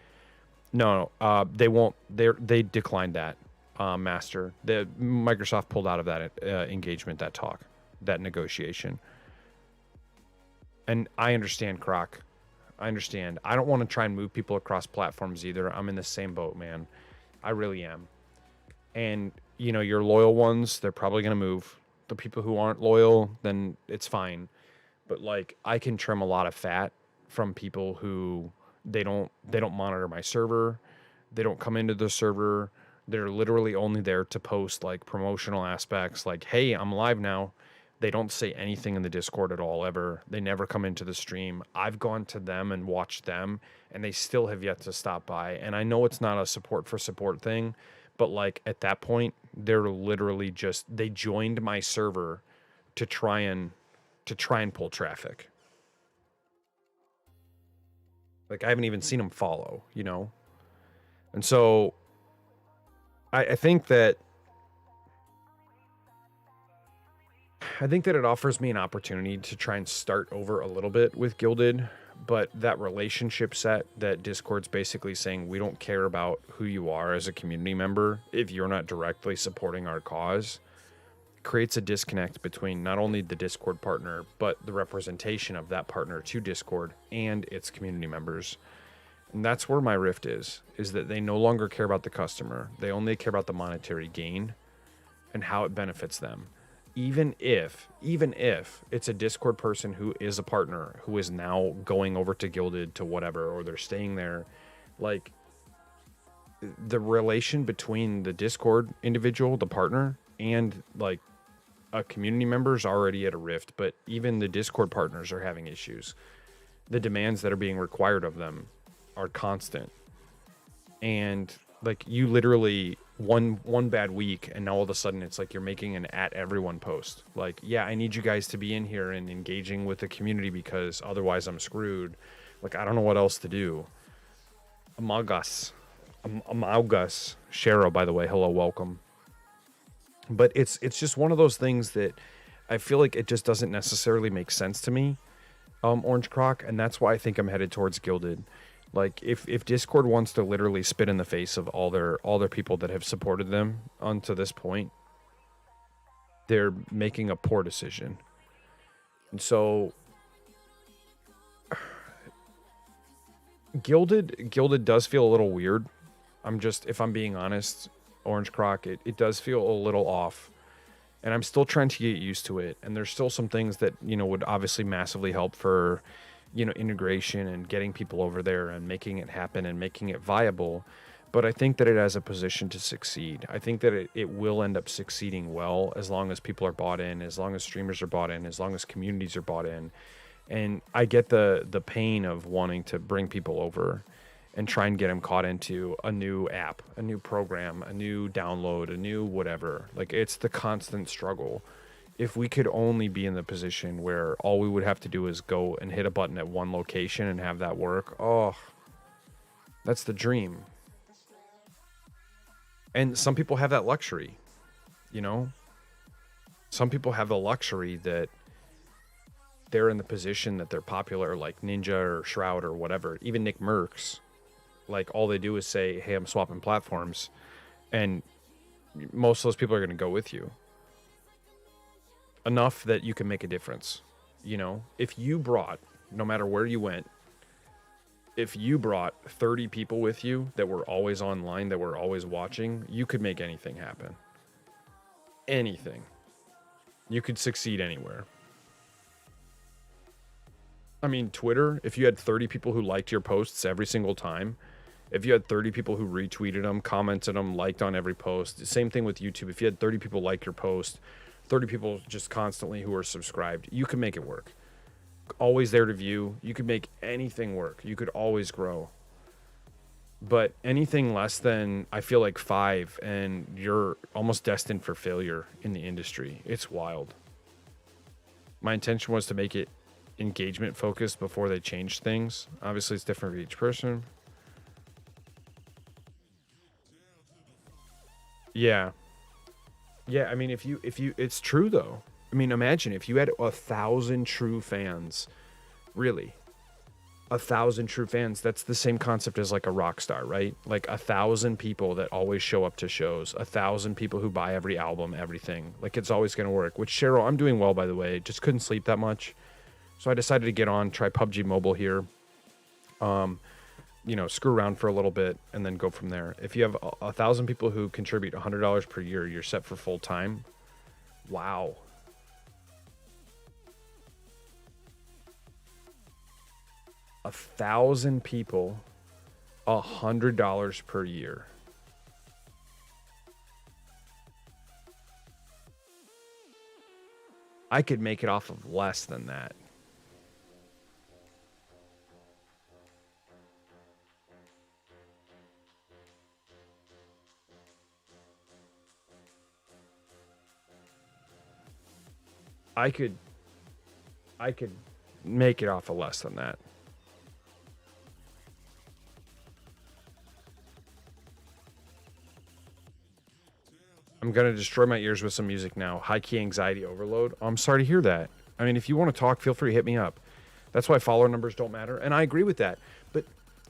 No, they won't. They declined that, Master. The Microsoft pulled out of that engagement, that talk, that negotiation. And I understand, Croc. I understand. I don't want to try and move people across platforms either. I'm in the same boat, man. I really am. And, your loyal ones, they're probably going to move. The people who aren't loyal, then it's fine. But, like, I can trim a lot of fat from people who they don't monitor my server. They don't come into the server. They're literally only there to post, like, promotional aspects, like, hey, I'm live now. They don't say anything in the Discord at all, ever. They never come into the stream. I've gone to them and watched them, and they still have yet to stop by. And I know it's not a support for support thing, but like at that point, they're literally they joined my server to try and pull traffic. Like, I haven't even seen them follow, And so I think that it offers me an opportunity to try and start over a little bit with Gilded, but that relationship set that Discord's basically saying we don't care about who you are as a community member if you're not directly supporting our cause creates a disconnect between not only the Discord partner, but the representation of that partner to Discord and its community members. And that's where my rift is that they no longer care about the customer. They only care about the monetary gain and how it benefits them. Even if it's a Discord person who is a partner who is now going over to Gilded to whatever, or they're staying there, like the relation between the Discord individual, the partner, and like a community member is already at a rift, but even the Discord partners are having issues. The demands that are being required of them are constant. And like you literally one bad week and now all of a sudden it's like you're making an at everyone post. Like, yeah, I need you guys to be in here and engaging with the community because otherwise I'm screwed. Like, I don't know what else to do. Amalgus, Cheryl, by the way, hello, welcome. But it's just one of those things that I feel like it just doesn't necessarily make sense to me, Orange Croc, and that's why I think I'm headed towards Gilded. Like, if Discord wants to literally spit in the face of all their people that have supported them unto this point, they're making a poor decision. And so Gilded does feel a little weird. If I'm being honest, Orange Croc, it does feel a little off. And I'm still trying to get used to it. And there's still some things that, would obviously massively help for, integration and getting people over there and making it happen and making it viable. But I think that it has a position to succeed. I think that it will end up succeeding well as long as people are bought in, as long as streamers are bought in, as long as communities are bought in. And I get the pain of wanting to bring people over and try and get them caught into a new app, a new program, a new download, a new whatever. Like, it's the constant struggle. If we could only be in the position where all we would have to do is go and hit a button at one location and have that work, oh, that's the dream. And some people have that luxury, Some people have the luxury that they're in the position that they're popular, like Ninja or Shroud or whatever, even Nick Merckx. Like, all they do is say, hey, I'm swapping platforms. And most of those people are going to go with you. Enough that you can make a difference. If you brought, no matter where you went, if you brought 30 people with you that were always online, that were always watching, you could make anything happen. Anything. You could succeed anywhere. I mean, Twitter, if you had 30 people who liked your posts every single time, if you had 30 people who retweeted them, commented them, liked on every post, same thing with YouTube. If you had 30 people like your post, 30 people just constantly who are subscribed, you can make it work. Always there to view. You could make anything work. You could always grow. But anything less than, I feel like 5, and you're almost destined for failure in the industry. It's wild. My intention was to make it engagement focused before they changed things. Obviously, it's different for each person. Yeah. I mean, if you, it's true though. I mean, imagine if you had 1,000 true fans, really, 1,000 true fans. That's the same concept as like a rock star, right? Like 1,000 people that always show up to shows, 1,000 people who buy every album, everything. Like, it's always going to work. Which, Cheryl, I'm doing well, by the way. Just couldn't sleep that much. So I decided to get on, try PUBG Mobile here. Screw around for a little bit and then go from there. If you have 1,000 people who contribute $100 per year, you're set for full time. Wow. A 1,000 people, $100 per year. I could make it off of less than that. I could make it off of less than that. I'm going to destroy my ears with some music now. High key anxiety overload. Oh, I'm sorry to hear that. I mean, if you want to talk, feel free to hit me up. That's why follower numbers don't matter. And I agree with that. But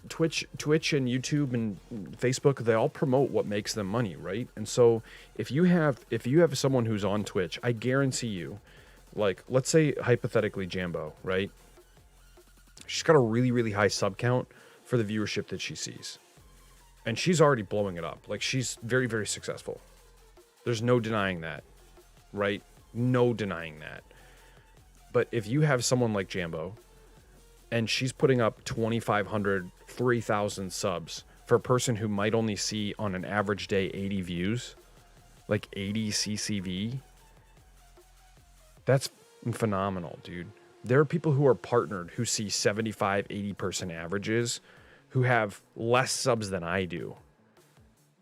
Twitch and YouTube and Facebook, they all promote what makes them money, right? And so if you have someone who's on Twitch, I guarantee you, like, let's say hypothetically Jambo, right? She's got a really, really high sub count for the viewership that she sees. And she's already blowing it up. Like, she's very, very successful. There's no denying that, right? No denying that. But if you have someone like Jambo, and she's putting up 2,500, 3,000 subs for a person who might only see on an average day 80 views, like 80 CCV, that's phenomenal, dude. There are people who are partnered who see 75, 80% averages who have less subs than I do.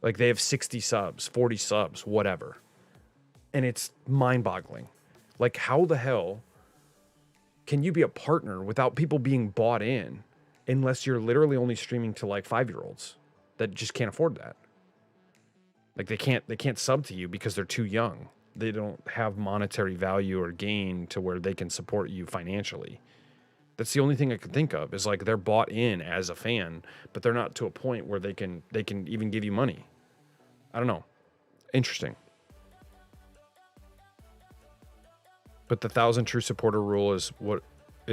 Like, they have 60 subs, 40 subs, whatever. And it's mind-boggling. Like, how the hell can you be a partner without people being bought in unless you're literally only streaming to, like, 5-year-olds that just can't afford that? Like, they can't sub to you because they're too young. They don't have monetary value or gain to where they can support you financially. That's the only thing I can think of, is like they're bought in as a fan, but they're not to a point where they can even give you money. I don't know. Interesting. But the 1,000 true supporter rule is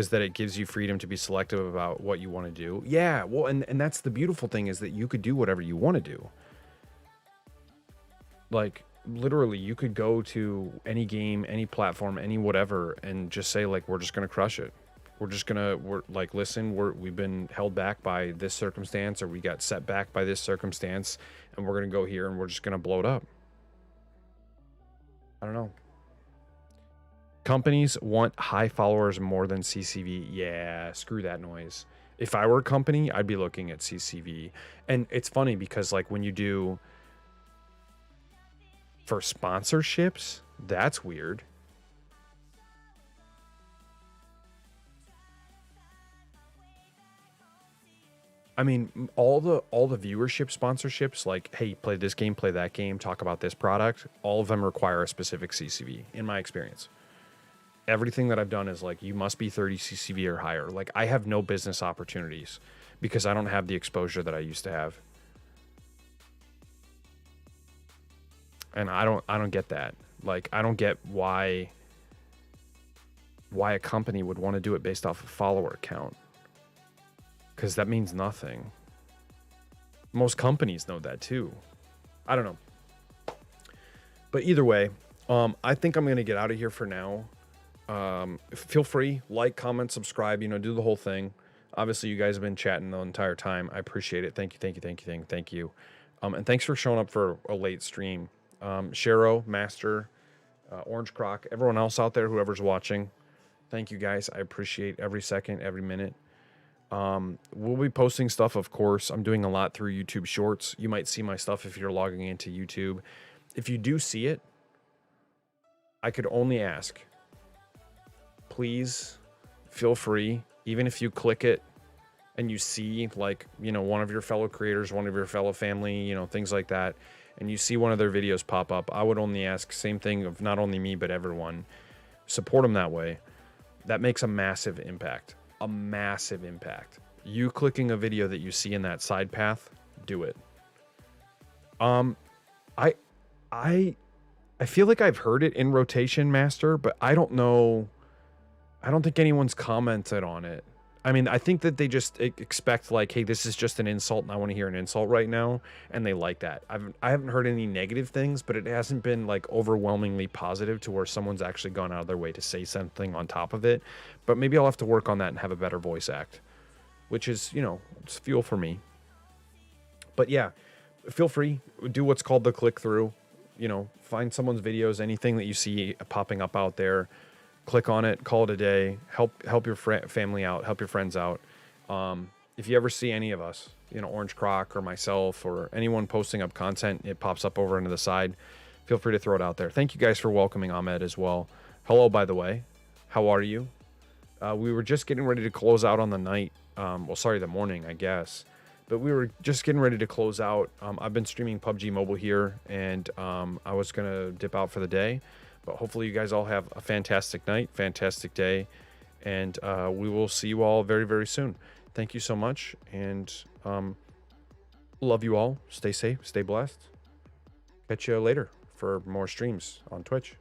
that it gives you freedom to be selective about what you want to do. Yeah, well, and that's the beautiful thing, is that you could do whatever you want to do. Like, literally, you could go to any game, any platform, any whatever, and just say, like, we're just going to crush it. We're like, listen, we've been held back by this circumstance, or we got set back by this circumstance, and we're going to go here and we're just going to blow it up. I don't know. Companies want high followers more than CCV. Yeah, screw that noise. If I were a company, I'd be looking at CCV. And it's funny because, like, when you do for sponsorships, that's weird. I mean, all the viewership sponsorships, like, hey, play this game, play that game, talk about this product, all of them require a specific CCV, in my experience. Everything that I've done is like, you must be 30 CCV or higher. Like, I have no business opportunities because I don't have the exposure that I used to have. And I don't get that. Like, I don't get why a company would want to do it based off a follower count. Because that means nothing. Most companies know that too. I don't know. But either way, I think I'm going to get out of here for now. Feel free, like, comment, subscribe, do the whole thing. Obviously, you guys have been chatting the entire time. I appreciate it. Thank you. And thanks for showing up for a late stream. Shero, Master, Orange Croc, everyone else out there, whoever's watching. Thank you guys. I appreciate every second, every minute. We'll be posting stuff, of course. I'm doing a lot through YouTube Shorts. You might see my stuff if you're logging into YouTube. If you do see it, I could only ask, please feel free, even if you click it and you see, like, one of your fellow creators, one of your fellow family, things like that, and you see one of their videos pop up, I would only ask, same thing of not only me, but everyone, support them that way. That makes a massive impact. A massive impact. You clicking a video that you see in that side path, do it. I feel like I've heard it in rotation, Master, but I don't know. I don't think anyone's commented on it. I mean, I think that they just expect, like, hey, this is just an insult and I want to hear an insult right now, and they like that. I haven't heard any negative things, but it hasn't been, like, overwhelmingly positive to where someone's actually gone out of their way to say something on top of it. But maybe I'll have to work on that and have a better voice act, which is, it's fuel for me. But yeah, feel free, do what's called the click through, find someone's videos, anything that you see popping up out there. Click on it, call it a day, help your family out, help your friends out. If you ever see any of us, Orange Croc or myself or anyone posting up content, it pops up over into the side. Feel free to throw it out there. Thank you guys for welcoming Ahmed as well. Hello, by the way. How are you? We were just getting ready to close out on the night. The morning, I guess. But we were just getting ready to close out. I've been streaming PUBG Mobile here, and I was going to dip out for the day. But hopefully you guys all have a fantastic night, fantastic day, and we will see you all very, very soon. Thank you so much, and love you all. Stay safe, stay blessed. Catch you later for more streams on Twitch.